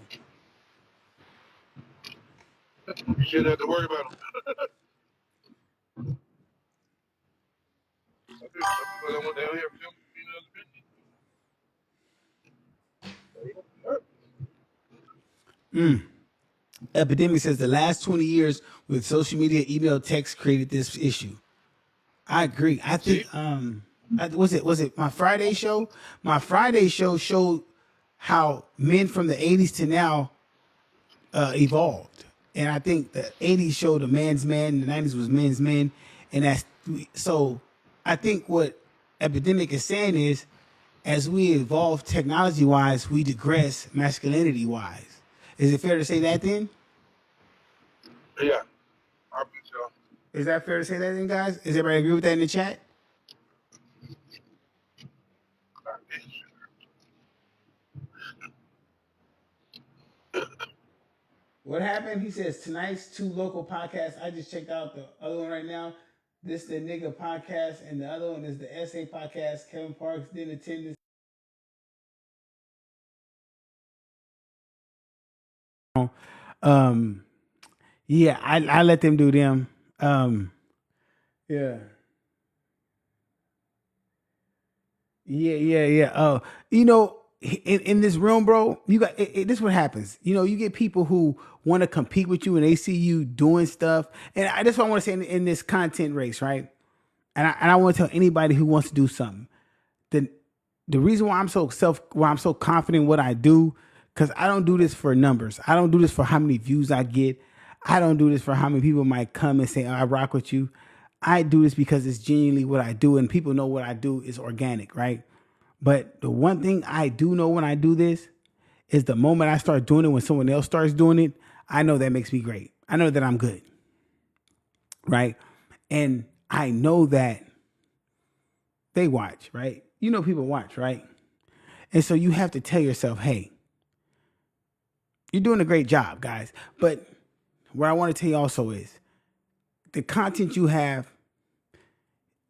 [SPEAKER 2] You shouldn't have to worry about them. Some people don't want to hear females' opinion.
[SPEAKER 1] Epidemic says the last 20 years with social media, email, text created this issue. I agree. I think was it my Friday show? My Friday show showed how men from the 80s to now evolved. And I think the 80s showed a man's man, and the 90s was men's men. And that's so I think what Epidemic is saying is as we evolve technology wise, we digress masculinity wise. Is it fair to say that then?
[SPEAKER 2] Yeah, I think so.
[SPEAKER 1] Is that fair to say that then, guys? Does everybody agree with that in the chat? What happened? He says tonight's 2 local podcasts. I just checked out the other one right now. This the nigga podcast, and the other one is the SA podcast. Kevin Parks didn't attend this. Yeah, I let them do them. Yeah. Yeah. Oh, in this room, bro, you got this. Is what happens. You get people who want to compete with you, and they see you doing stuff. And that's what I want to say in this content race, right? And I want to tell anybody who wants to do something. The reason why I'm so confident in what I do, because I don't do this for numbers. I don't do this for how many views I get. I don't do this for how many people might come and say, oh, I rock with you. I do this because it's genuinely what I do, and people know what I do is organic, right? But the one thing I do know when I do this is the moment I start doing it, when someone else starts doing it, I know that makes me great. I know that I'm good, right? And I know that they watch, right? People watch, right? And so you have to tell yourself, hey, you're doing a great job, guys. But what I want to tell you also is the content you have,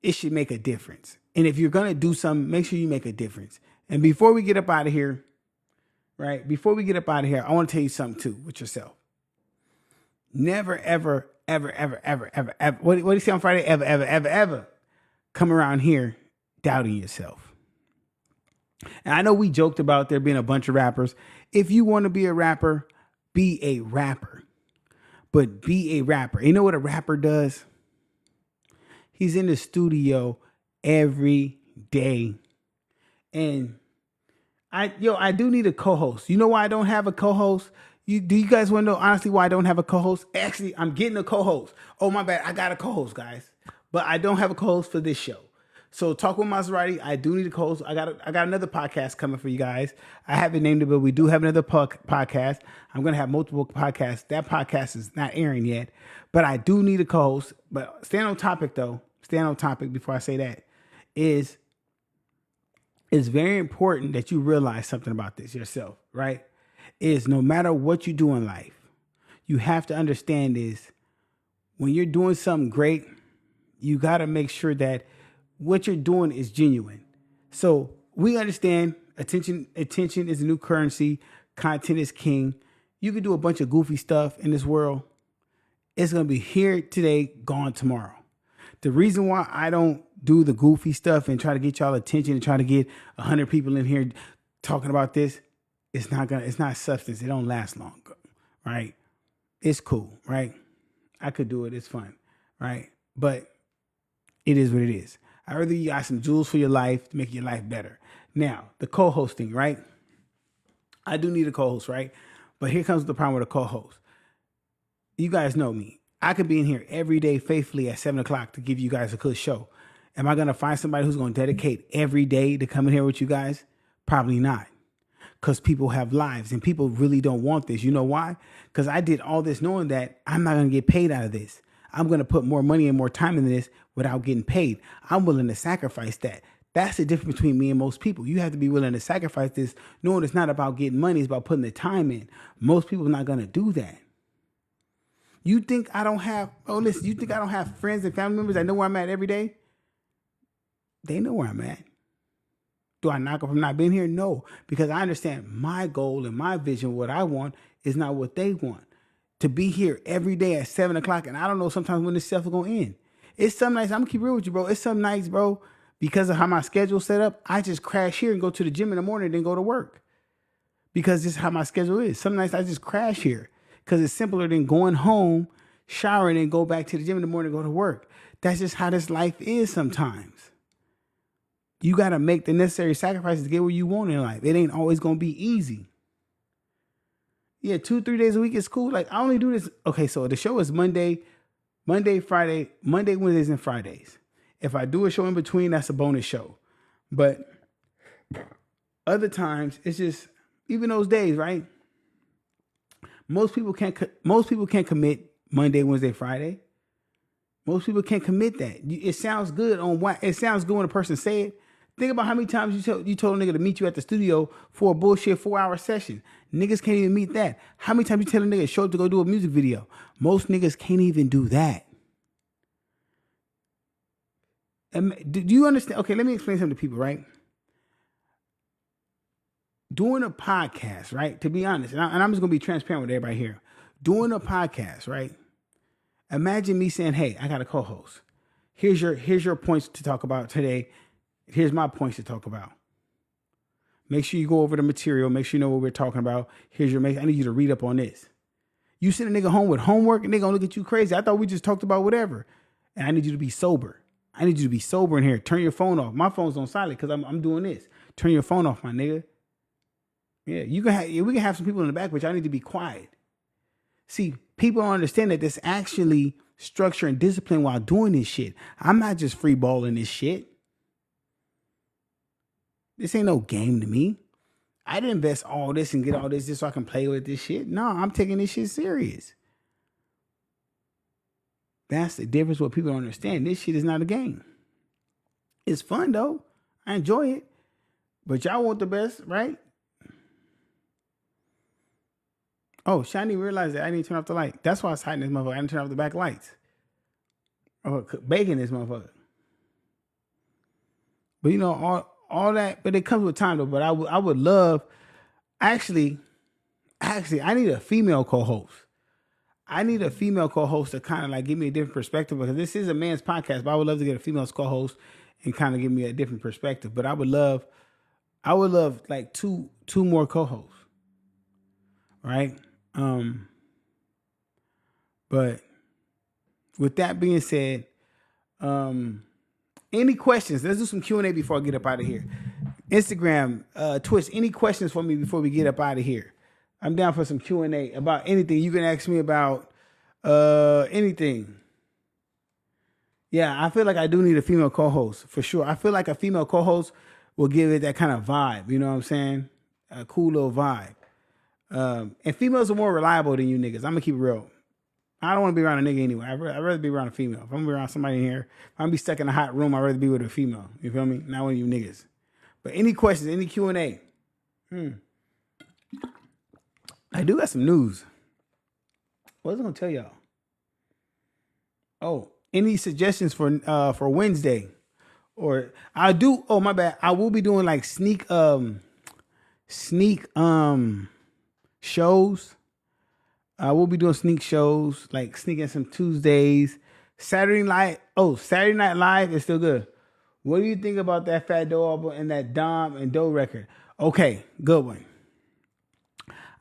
[SPEAKER 1] it should make a difference. And if you're going to do something, make sure you make a difference. And before we get up out of here, right? Before we get up out of here, I want to tell you something too with yourself. Never, ever, ever, ever, ever, ever, ever. What do you say on Friday? Ever, ever, ever, ever come around here doubting yourself. And I know we joked about there being a bunch of rappers. If you want to be a rapper, be a rapper. But be a rapper. You know what a rapper does? He's in the studio every day. And I do need a co-host. You know why I don't have a co-host? Do you guys want to know honestly why I don't have a co-host? Actually, I'm getting a co-host. Oh, my bad. I got a co-host, guys. But I don't have a co-host for this show. So Talk with Maserati, I do need a co-host. I got another podcast coming for you guys. I haven't named it, but we do have another podcast. I'm going to have multiple podcasts. That podcast is not airing yet, but I do need a co-host. But staying on topic, though, before I say that, is it's very important that you realize something about this yourself, right? Is no matter what you do in life, you have to understand is when you're doing something great, you got to make sure that what you're doing is genuine. So we understand attention is the new currency. Content is king. You can do a bunch of goofy stuff in this world. It's going to be here today, gone tomorrow. The reason why I don't do the goofy stuff and try to get y'all attention and try to get 100 people in here talking about this, it's not substance. It don't last long, right? It's cool, right? I could do it. It's fun, right? But it is what it is. I'd rather you got some jewels for your life to make your life better. Now, the co-hosting, right? I do need a co-host, right? But here comes the problem with a co-host. You guys know me. I could be in here every day faithfully at 7 o'clock to give you guys a good show. Am I going to find somebody who's going to dedicate every day to come in here with you guys? Probably not. Because people have lives and people really don't want this. You know why? Because I did all this knowing that I'm not going to get paid out of this. I'm going to put more money and more time into this without getting paid. I'm willing to sacrifice that. That's the difference between me and most people. You have to be willing to sacrifice this, knowing it's not about getting money. It's about putting the time in. Most people are not going to do that. You think I don't have? Oh, listen. You think I don't have friends and family members that know where I'm at every day? They know where I'm at. Do I knock them from not being here? No, because I understand my goal and my vision. What I want is not what they want. To be here every day at 7:00, and I don't know sometimes when this stuff is gonna end. It's some nights, I'm gonna keep real with you, bro. It's some nights, bro, because of how my schedule's set up, I just crash here and go to the gym in the morning and then go to work. Because this is how my schedule is. Some nights I just crash here because it's simpler than going home, showering, and go back to the gym in the morning and go to work. That's just how this life is sometimes. You got to make the necessary sacrifices to get where you want in life. It ain't always going to be easy. Yeah, 2-3 days a week is cool. Like, I only do this. Okay, so the show is Monday, Friday, Monday, Wednesdays, and Fridays. If I do a show in between, that's a bonus show. But other times, it's just, even those days, right? Most people can't commit Monday, Wednesday, Friday. Most people can't commit that. It sounds good it sounds good when a person say it. Think about how many times you told a nigga to meet you at the studio for a bullshit 4-hour session. Niggas can't even meet that. How many times you tell a nigga to show up to go do a music video? Most niggas can't even do that. Do you understand? Okay, let me explain something to people, right? Doing a podcast, right? To be honest, and I'm just going to be transparent with everybody here. Doing a podcast, right? Imagine me saying, hey, I got a co-host. Here's your points to talk about today. Here's my points to talk about. Make sure you go over the material. Make sure you know what we're talking about. I need you to read up on this. You send a nigga home with homework and they're going to look at you crazy. I thought we just talked about whatever. And I need you to be sober. I need you to be sober in here. Turn your phone off. My phone's on silent because I'm doing this. Turn your phone off, my nigga. Yeah, we can have some people in the back, but y'all need to be quiet. See, people don't understand that there's actually structure and discipline while doing this shit. I'm not just free balling this shit. This ain't no game to me. I didn't invest all this and get all this just so I can play with this shit. No, I'm taking this shit serious. That's the difference. What people don't understand. This shit is not a game. It's fun though. I enjoy it. But y'all want the best, right? Oh, Shiny realized that I need to turn off the light. That's why I was hiding this motherfucker. I didn't turn off the back lights. Oh, baking this motherfucker. But you know, all that, but it comes with time though. But I would love, actually, I need a female co-host. I need a female co-host to kind of like give me a different perspective, because this is a man's podcast, but I would love to get a female co-host and kind of give me a different perspective. But I would love like two more co-hosts. Right? But with that being said, any questions? Let's do some Q&A before I get up out of here. Instagram, Twitch, any questions for me before we get up out of here? I'm down for some Q&A about anything. You can ask me about anything. Yeah, I feel like I do need a female co-host for sure. I feel like a female co-host will give it that kind of vibe. You know what I'm saying? A cool little vibe. And females are more reliable than you niggas. I'm gonna keep it real. I don't want to be around a nigga anyway. I'd rather be around a female. If I'm gonna be around somebody in here, if I'm gonna be stuck in a hot room, I'd rather be with a female. You feel me? Not one of you niggas. But any questions, any Q&A? I do got some news. What was I gonna tell y'all? Oh, any suggestions for Wednesday? Or I do. Oh, my bad. I will be doing like sneak shows. I will be doing sneak shows, like sneaking some Tuesdays. Saturday Night Live is still good. What do you think about that Fat Doe album and that Dom and Doe record? Okay, good one.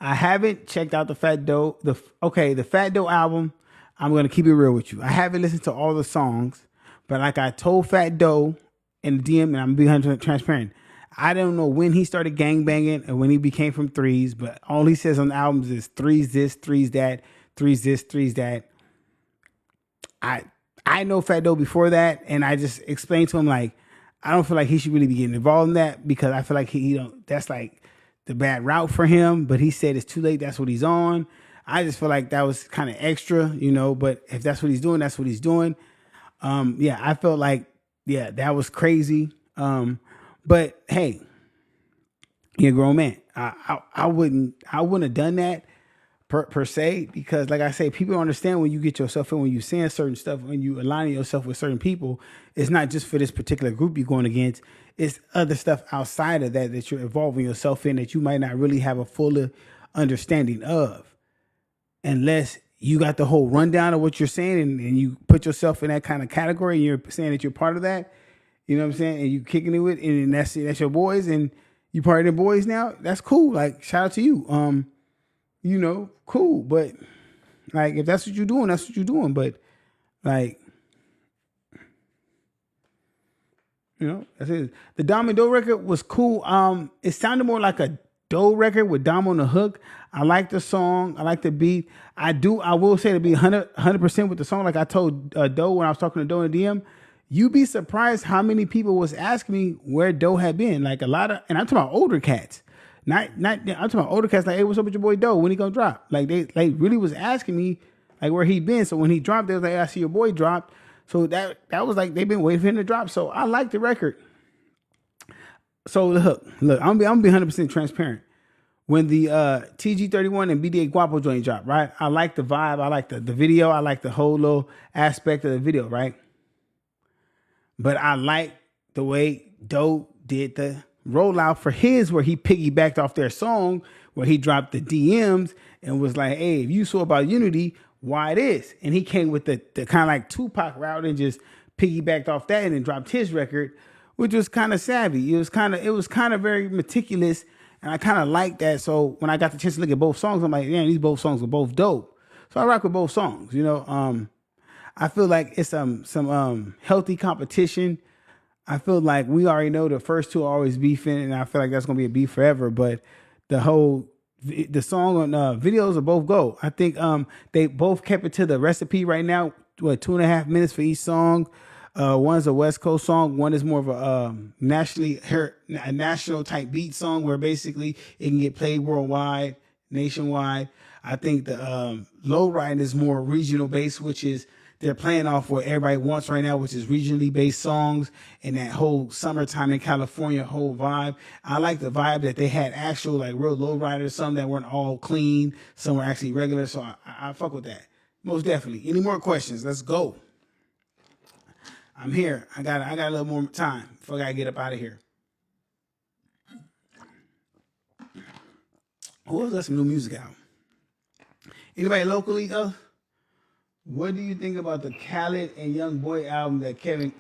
[SPEAKER 1] I haven't checked out the Fat Doe. The Fat Doe album. I'm gonna keep it real with you. I haven't listened to all the songs, but like I told Fat Doe in the DM, and I'm being 100% transparent. I don't know when he started gangbanging and when he became from Threes, but all he says on the albums is threes this, threes that, threes this, threes that. I know Fat Doe before that, and I just explained to him, like, I don't feel like he should really be getting involved in that, because I feel like he don't. That's like the bad route for him. But he said it's too late. That's what he's on. I just feel like that was kind of extra, you know. But if that's what he's doing, that's what he's doing. Yeah, I felt like, yeah, that was crazy. But hey, you're a grown man. I wouldn't have done that. per se, because like I say, people don't understand when you get yourself in, when you saying certain stuff, when you aligning yourself with certain people, it's not just for this particular group you're going against. It's other stuff outside of that that you're involving yourself in that you might not really have a fuller understanding of, unless you got the whole rundown of what you're saying and you put yourself in that kind of category and you're saying that you're part of that. You know what I'm saying? And you kicking it with, and that's your boys, and you part of the boys now. That's cool. Like, shout out to you. Cool. But like, if that's what you're doing, that's what you're doing. But like, that's it. The Dom and Doe record was cool. It sounded more like a Doe record with Dom on the hook. I like the song. I like the beat. I will say to be 100% with the song. Like I told Doe when I was talking to Doe in the DM, you'd be surprised how many people was asking me where Doe had been. Like a lot of, and I'm talking about older cats. I'm talking about older cats like, hey, what's up with your boy Doe? When he gonna drop? Like they really was asking me like where he been. So when he dropped, they was like, I see your boy dropped. So that was like they've been waiting for him to drop. So I like the record. So look, I'm gonna be 100% transparent. When the TG31 and BDA Guapo joint dropped, right? I like the vibe. I like the video. I like the whole little aspect of the video, right? But I like the way Doe did the rollout for his, where he piggybacked off their song, where he dropped the DMs and was like, hey, if you saw about unity, why this? And he came with the kind of like Tupac route and just piggybacked off that and then dropped his record, which was kind of savvy. It was kind of very meticulous, and I kind of liked that. So when I got the chance to look at both songs, I'm like, man, these both songs were both dope. So I rock with both songs, I feel like it's some healthy competition. I feel like we already know the first two are always beefing, and I feel like that's gonna be a beef forever. But the song on videos are both go. I think they both kept it to the recipe right now. 2.5 minutes for each song. One's a West Coast song. One is more of a national type beat song where basically it can get played worldwide, nationwide. I think the Low Ride is more regional based, which is they're playing off what everybody wants right now, which is regionally based songs and that whole summertime in California whole vibe. I like the vibe that they had actual like real low riders, some that weren't all clean, some were actually regular. So I fuck with that. Most definitely. Any more questions? Let's go. I'm here. I got a little more time before I gotta get up out of here. Who else got some new music out? Anybody locally? What do you think about the Khaled and Young Boy album the Kevin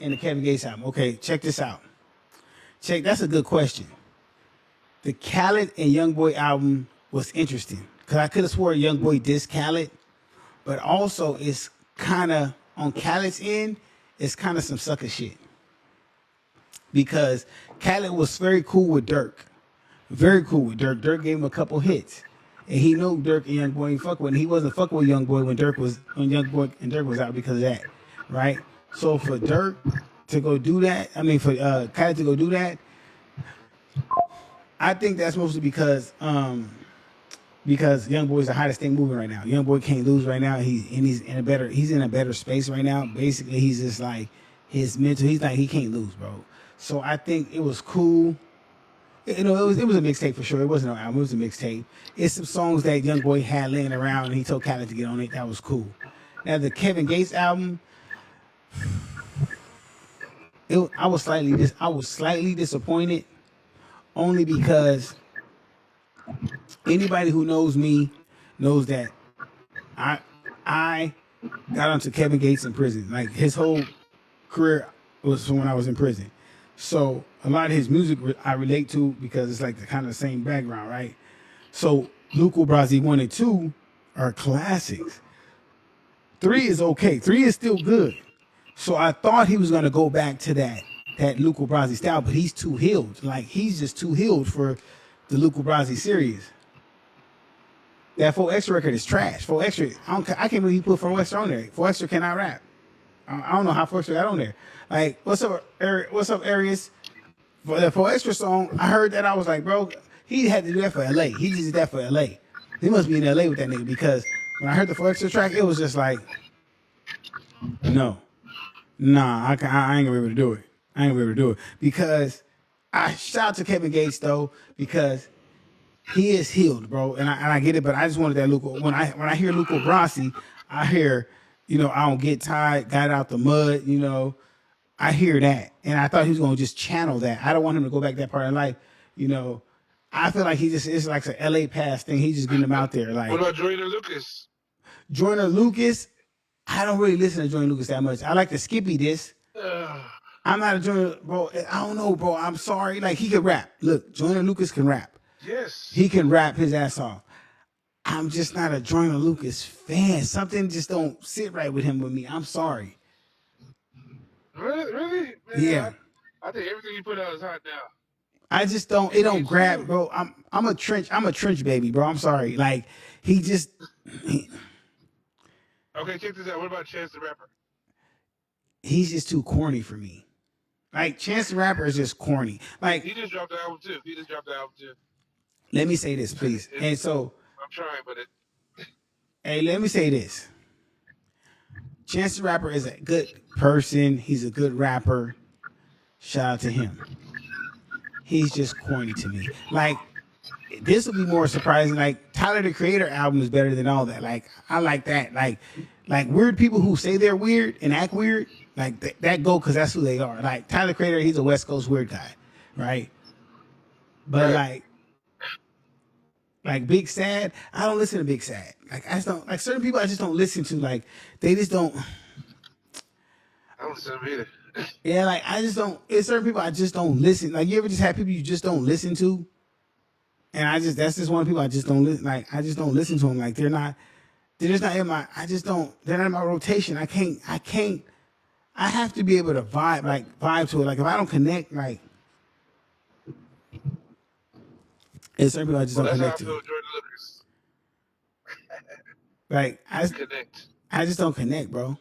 [SPEAKER 1] Gates album? Okay, check this out. That's a good question. The Khaled and Young Boy album was interesting because I could have swore Young Boy dissed Khaled, but also it's kind of on Khaled's end, it's kind of some sucker shit because Khaled was very cool with Dirk. Very cool with Dirk. Dirk gave him a couple hits. And he knew Dirk and Young Boy fuck with. And he wasn't fucking with Young Boy when Young Boy and Dirk was out because of that, right? So for Dirk to go do that, for Khaled to go do that, I think that's mostly because Young Boy's the hottest thing moving right now. Young Boy can't lose right now. He's in a better space right now. Basically, he's just like his mental. He's like he can't lose, bro. So I think it was cool. It was a mixtape for sure. It wasn't an album. It was a mixtape. It's some songs that Young Boy had laying around, and he told Khaled to get on it. That was cool. Now the Kevin Gates album, I was slightly disappointed, only because anybody who knows me knows that I got onto Kevin Gates in prison. Like his whole career was from when I was in prison. So a lot of his music I relate to because it's like the kind of the same background, right? So Luca Brasi 1 and 2 are classics. 3 is okay. 3 is still good. So I thought he was gonna go back to that Luca Brasi style, but he's too healed. Like he's just too healed for the Luca Brasi series. That 4X record is trash. 4X, I can't believe he put 4X on there. 4X cannot rap. I don't know how 4X got on there. Like, what's up, Arius? For the 4X song, I heard that. I was like, bro, he had to do that for LA. He just did that for LA. He must be in LA with that nigga because when I heard the 4X track, it was just like, nah, I ain't gonna be able to do it. I ain't gonna be able to do it because I shout out to Kevin Gates though because he is healed, bro, and I get it, but I just wanted that Luca. When I hear Luca Brasi, I hear, I don't get tired, got out the mud, I hear that, and I thought he was gonna just channel that. I don't want him to go back that part of life, you know. I feel like he just it's like an LA pass thing. He's just getting them out there. Like
[SPEAKER 2] What about Joyner Lucas?
[SPEAKER 1] Joyner Lucas, I don't really listen to Joyner Lucas that much. I like the Skippy disc. I'm not a Joyner, bro. I don't know, bro. I'm sorry. Like, he can rap. Look, Joyner Lucas can rap.
[SPEAKER 2] Yes.
[SPEAKER 1] He can rap his ass off. I'm just not a Joyner Lucas fan. Something just don't sit right with him with me. I'm sorry.
[SPEAKER 2] Really? Man,
[SPEAKER 1] Yeah.
[SPEAKER 2] I think everything you put out is hot now.
[SPEAKER 1] I just don't. It don't grab, bro. I'm a trench baby, bro. I'm sorry. Like, he just.
[SPEAKER 2] Okay, check this out. What about Chance the Rapper?
[SPEAKER 1] He's just too corny for me. Like, Chance the Rapper is just corny. Like,
[SPEAKER 2] He just dropped the album too.
[SPEAKER 1] let me say this, please. And so,
[SPEAKER 2] I'm trying, but
[SPEAKER 1] hey, let me say this. Chance the Rapper is a good person. He's a good rapper. Shout out to him. He's just corny to me. Like, this will be more surprising. Like, Tyler the Creator album is better than all that. Like, I like that. Like weird people who say they're weird and act weird, like that go because that's who they are. Like, Tyler the Creator, he's a West Coast weird guy, right? But like Big Sad, I don't listen to Big Sad. Like, I just don't, like, certain people I just don't listen to. Like, they just don't.
[SPEAKER 2] I don't listen to him either.
[SPEAKER 1] Yeah, like, I just don't. It's certain people I just don't listen. Like, you ever just have people you just don't listen to? And that's just one of the people I just don't listen. Like, I just don't listen to them. Like, they're just not in my. I just don't. They're not in my rotation. I can't. I have to be able to vibe to it. Like, if I don't connect, like, it's certain people I just don't
[SPEAKER 2] That's how I
[SPEAKER 1] connect
[SPEAKER 2] feel
[SPEAKER 1] to.
[SPEAKER 2] with Jordan Lucas.
[SPEAKER 1] Like,
[SPEAKER 2] Connect.
[SPEAKER 1] I just don't connect, bro.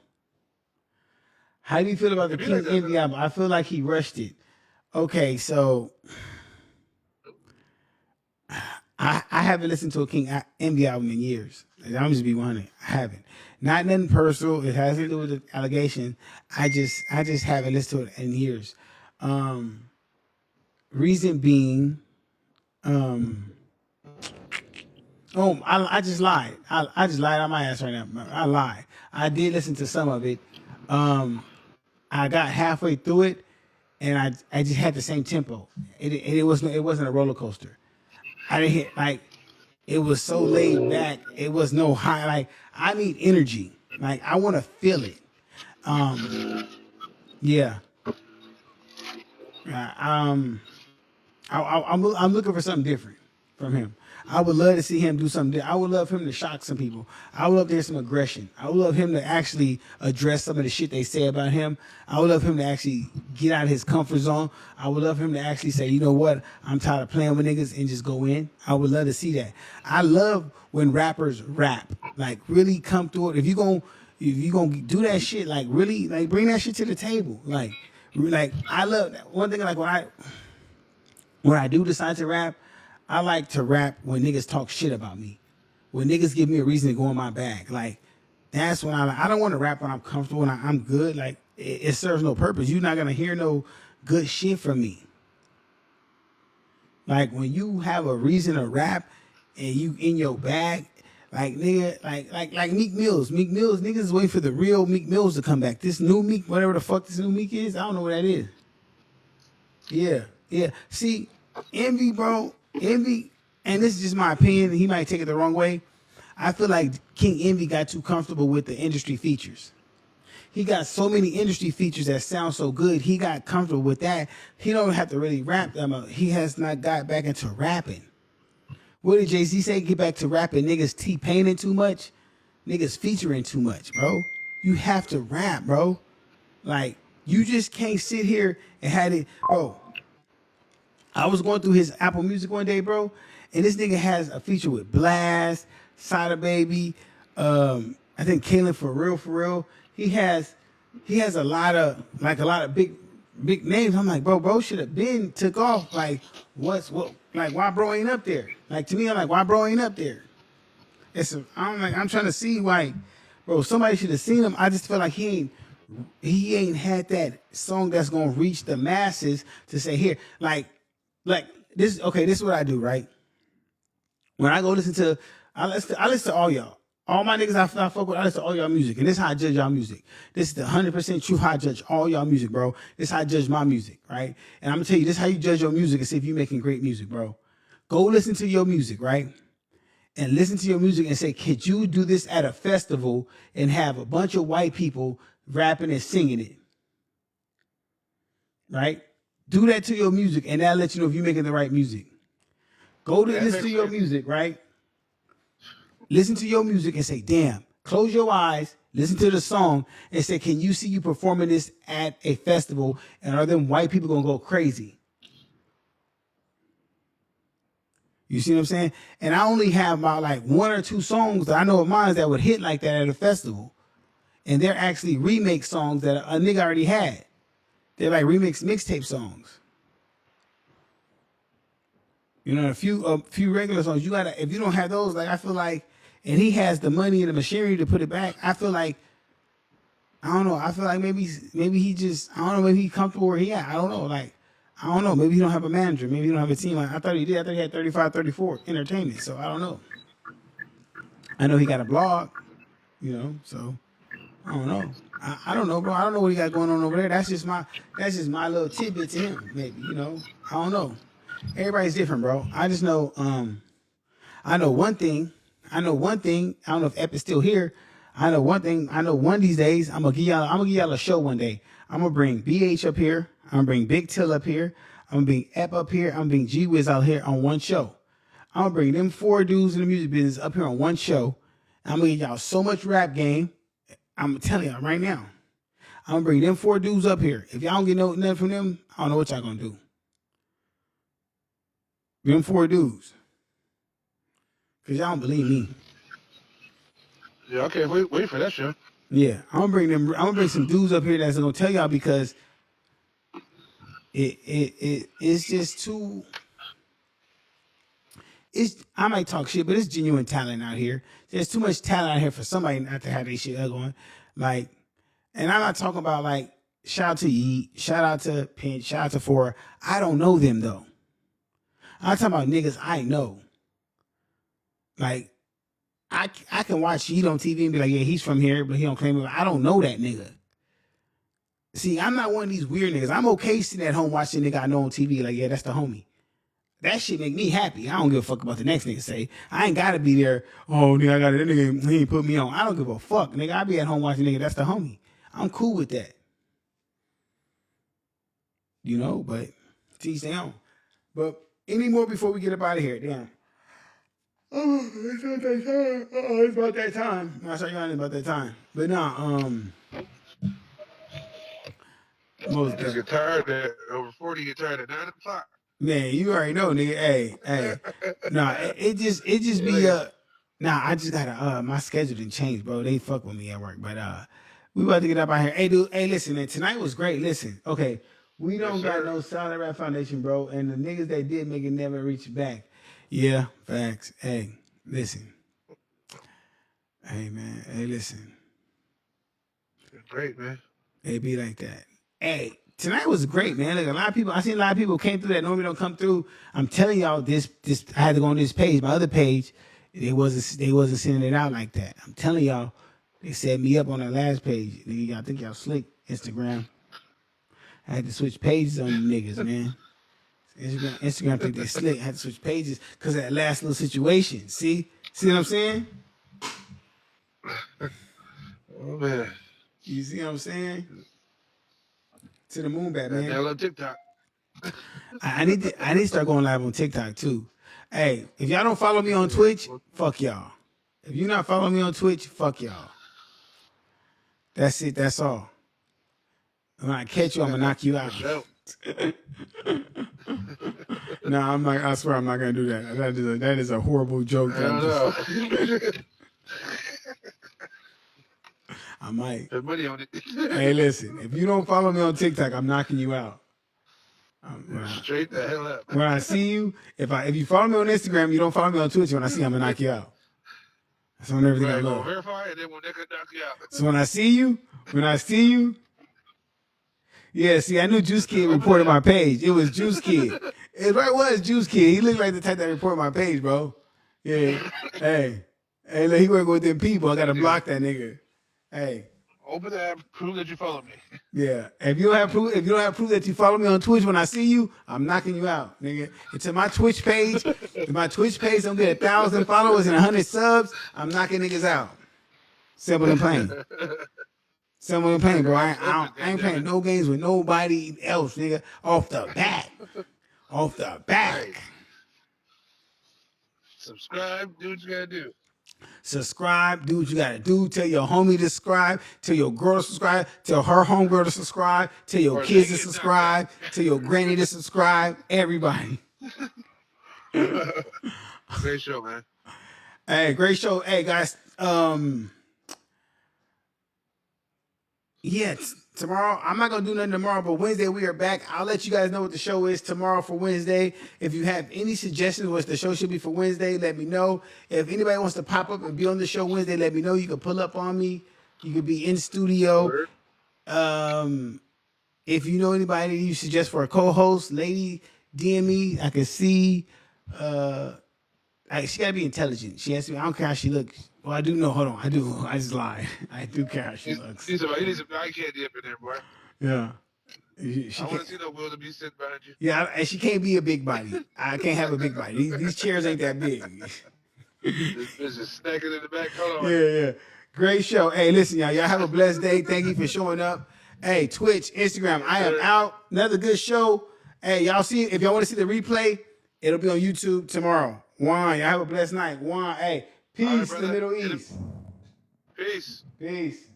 [SPEAKER 1] How do you feel about the King Envy album? I feel like he rushed it. Okay, so I haven't listened to a King Envy album in years. I'm just be 100. I haven't. Not nothing personal. It has to do with the allegation. I just haven't listened to it in years. Reason being, I just lied. I just lied on my ass right now. I lied. I did listen to some of it. I got halfway through it, and I just had the same tempo. It wasn't a roller coaster. I didn't hit, like, it was so laid back. It was no high. Like, I need energy. Like, I want to feel it. Yeah. I'm looking for something different from him. I would love to see him do something. I would love him to shock some people. I would love to hear some aggression. I would love him to actually address some of the shit they say about him. I would love him to actually get out of his comfort zone. I would love him to actually say, you know what, I'm tired of playing with niggas, and just go in. I would love to see that. I love when rappers rap, like, really come through it. If you gonna do that shit, like, really, like, bring that shit to the table. Like I love that. One thing, like, when I do decide to rap, I like to rap when niggas talk shit about me. When niggas give me a reason to go in my bag. Like, that's when I don't want to rap when I'm comfortable and I'm good. Like, it serves no purpose. You're not going to hear no good shit from me. Like, when you have a reason to rap and you in your bag, like, nigga, like Meek Mills. Meek Mills, niggas is waiting for the real Meek Mills to come back. This new Meek, whatever the fuck this new Meek is, I don't know what that is. Yeah. See, Envy, bro, Envy, and this is just my opinion, he might take it the wrong way. I feel like King Envy got too comfortable with the industry features. He got so many industry features that sound so good. He got comfortable with that. He don't have to really rap them up. He has not got back into rapping. What did Jay-Z say? Get back to rapping. Niggas T-paining too much. Niggas featuring too much, bro. You have to rap, bro. Like, you just can't sit here and have it, bro. I was going through his Apple Music one day, bro, and this nigga has a feature with Blast, Sada Baby, I think Kaylin for real. He has a lot of big names. I'm like, bro should have been took off. Like, why bro ain't up there? Like, to me, I'm like, why bro ain't up there? I'm trying to see why, bro. Somebody should have seen him. I just feel like he ain't had that song that's gonna reach the masses to say here, like this. Okay, this is what I do, right? When I go listen to, I listen to all y'all. All my niggas I fuck with, I listen to all y'all music. And this is how I judge y'all music. This is the 100% true how I judge all y'all music, bro. This is how I judge my music, right? And I'm going to tell you, this is how you judge your music and see if you're making great music, bro. Go listen to your music, right? And listen to your music and say, could you do this at a festival and have a bunch of white people rapping and singing it? Right? Do that to your music, and that'll let you know if you're making the right music. Go to listen to your music, right? Listen to your music and say, damn, close your eyes, listen to the song, and say, can you see you performing this at a festival? And are them white people gonna go crazy? You see what I'm saying? And I only have about like 1 or 2 songs that I know of mine that would hit like that at a festival. And they're actually remake songs that a nigga already had. They're like remix mixtape songs. You know, a few regular songs. You gotta, if you don't have those, like I feel like, and he has the money and the machinery to put it back. I feel like, I don't know. I feel like maybe he just, I don't know, maybe he's comfortable where he at. I don't know. Like, I don't know. Maybe he don't have a manager. Maybe he don't have a team. I thought he did. I thought he had 35, 34 entertainment. So I don't know. I know he got a blog, you know, so I don't know. I don't know, bro. I don't know what he got going on over there. That's just my little tidbit to him, maybe, you know. I don't know. Everybody's different, bro. I just know, I know one thing. I don't know if Ep is still here. I know one thing. I know one of these days I'm gonna give y'all a show one day. I'm gonna bring BH up here. I'm gonna bring Big Till up here. I'm gonna bring Ep up here. I'm gonna bring G Wiz out here on one show. I'm gonna bring them 4 dudes in the music business up here on one show. I'm gonna give y'all so much rap game. I'm telling y'all right now. I'm gonna bring them 4 dudes up here. If y'all don't get nothing from them, I don't know what y'all gonna do. Them 4 dudes. Cause y'all don't believe me.
[SPEAKER 2] Yeah, okay, wait for that show.
[SPEAKER 1] Yeah, I'm gonna bring some dudes up here that's gonna tell y'all because it's just too. I might talk shit, but it's genuine talent out here. There's too much talent out here for somebody not to have their shit going. Like, and I'm not talking about like shout out to Yeet, shout out to Pinch, shout out to Four. I don't know them though. I'm talking about niggas I know. Like, I can watch Yeet on TV and be like, yeah, he's from here, but he don't claim it. I don't know that nigga. See, I'm not one of these weird niggas. I'm okay sitting at home watching nigga I know on TV like, yeah, that's the homie. That shit make me happy. I don't give a fuck about the next nigga say. I ain't gotta be there. Oh, nigga, I got it. That nigga, he ain't put me on. I don't give a fuck. Nigga, I be at home watching nigga, that's the homie. I'm cool with that. You know, but teach their own. But any more before we get up out of here? Damn. Oh, it's about that time. It's about that time. I saw you on about that time. But nah, most
[SPEAKER 2] Just get tired at over 40, get tired at 9 o'clock.
[SPEAKER 1] man, you already know, nigga. Hey. Nah, it just be nah, I just gotta my schedule didn't change, bro. They fuck with me at work. But we about to get up out here. Hey, dude, hey, listen, man, tonight was great. Listen, okay. We don't got no solid rap foundation, bro. And the niggas that did make it never reach back. Yeah, facts. Hey, listen. Hey, man. Hey, listen.
[SPEAKER 2] Great, man.
[SPEAKER 1] It be like that. Hey, tonight was great, man. Like I seen a lot of people came through that normally don't come through. I'm telling y'all, this I had to go on this page. My other page, they wasn't sending it out like that. I'm telling y'all, they set me up on that last page. Y'all think y'all slick, Instagram. I had to switch pages on you niggas, man. Instagram think they slick. I had to switch pages because of that last little situation. See what I'm saying?
[SPEAKER 2] Oh man.
[SPEAKER 1] You see what I'm saying? To the moon, Batman.
[SPEAKER 2] I love TikTok.
[SPEAKER 1] I need to start going live on TikTok too. Hey, if y'all don't follow me on Twitch, fuck y'all. If you're not following me on Twitch, fuck y'all. That's it. That's all. When I catch you, I'm gonna knock you out. No, I'm not. I swear, I'm not gonna do that. That is a horrible joke. I might.
[SPEAKER 2] There's money on it.
[SPEAKER 1] Hey, listen. If you don't follow me on TikTok, I'm knocking you out.
[SPEAKER 2] Straight the hell up.
[SPEAKER 1] When I see you, if you follow me on Instagram, you don't follow me on Twitch. When I see you, I'm gonna knock you out. That's on everything I love.
[SPEAKER 2] Verify, and then when they could knock you out.
[SPEAKER 1] So when I see you, yeah. See, I knew Juice Kid reported my page. It was Juice Kid. It was Juice Kid. He looked like the type that reported my page, bro. Yeah. Hey. Hey, look, he working with them people. I gotta block that nigga. Hey.
[SPEAKER 2] Open the app, prove that you follow me.
[SPEAKER 1] Yeah. If you don't have proof that you follow me on Twitch when I see you, I'm knocking you out, nigga. It's my Twitch page. If my Twitch page don't get 1,000 followers and 100 subs, I'm knocking niggas out. Simple and plain. Simple and plain, bro. I ain't playing no games with nobody else, nigga. Off the back. Off the back.
[SPEAKER 2] Right. Subscribe, do what you gotta do.
[SPEAKER 1] Subscribe, do what you gotta do. Tell your homie to subscribe. Tell your girl to subscribe. Tell her homegirl to subscribe. Tell your kids to subscribe. Tell your granny to subscribe. Everybody.
[SPEAKER 2] Great show, man.
[SPEAKER 1] Hey, great show. Hey, guys. Yeah, tomorrow, I'm not going to do nothing tomorrow, but Wednesday we are back. I'll let you guys know what the show is tomorrow for Wednesday. If you have any suggestions what the show should be for Wednesday, let me know. If anybody wants to pop up and be on the show Wednesday, let me know. You can pull up on me. You could be in studio. If you know anybody you suggest for a co-host, lady, DM me. I can see. She gotta be intelligent. She has to be. I don't care how she looks. Well, I do know. Hold on. I do. I just lied. I do care how she looks.
[SPEAKER 2] He needs some eye candy up in there, boy.
[SPEAKER 1] Yeah.
[SPEAKER 2] I want to see the Will to be sitting behind you.
[SPEAKER 1] Yeah, and she can't be a big body. I can't have a big body. These chairs ain't that big.
[SPEAKER 2] This is snacking in the back. Hold on.
[SPEAKER 1] Yeah. Great show. Hey, listen, y'all. Y'all have a blessed day. Thank you for showing up. Hey, Twitch, Instagram. I am out. Another good show. Hey, y'all see if y'all want to see the replay, it'll be on YouTube tomorrow. Juan, y'all have a blessed night. Juan, hey, peace
[SPEAKER 2] right,
[SPEAKER 1] to the Middle East.
[SPEAKER 2] Peace.
[SPEAKER 1] Peace.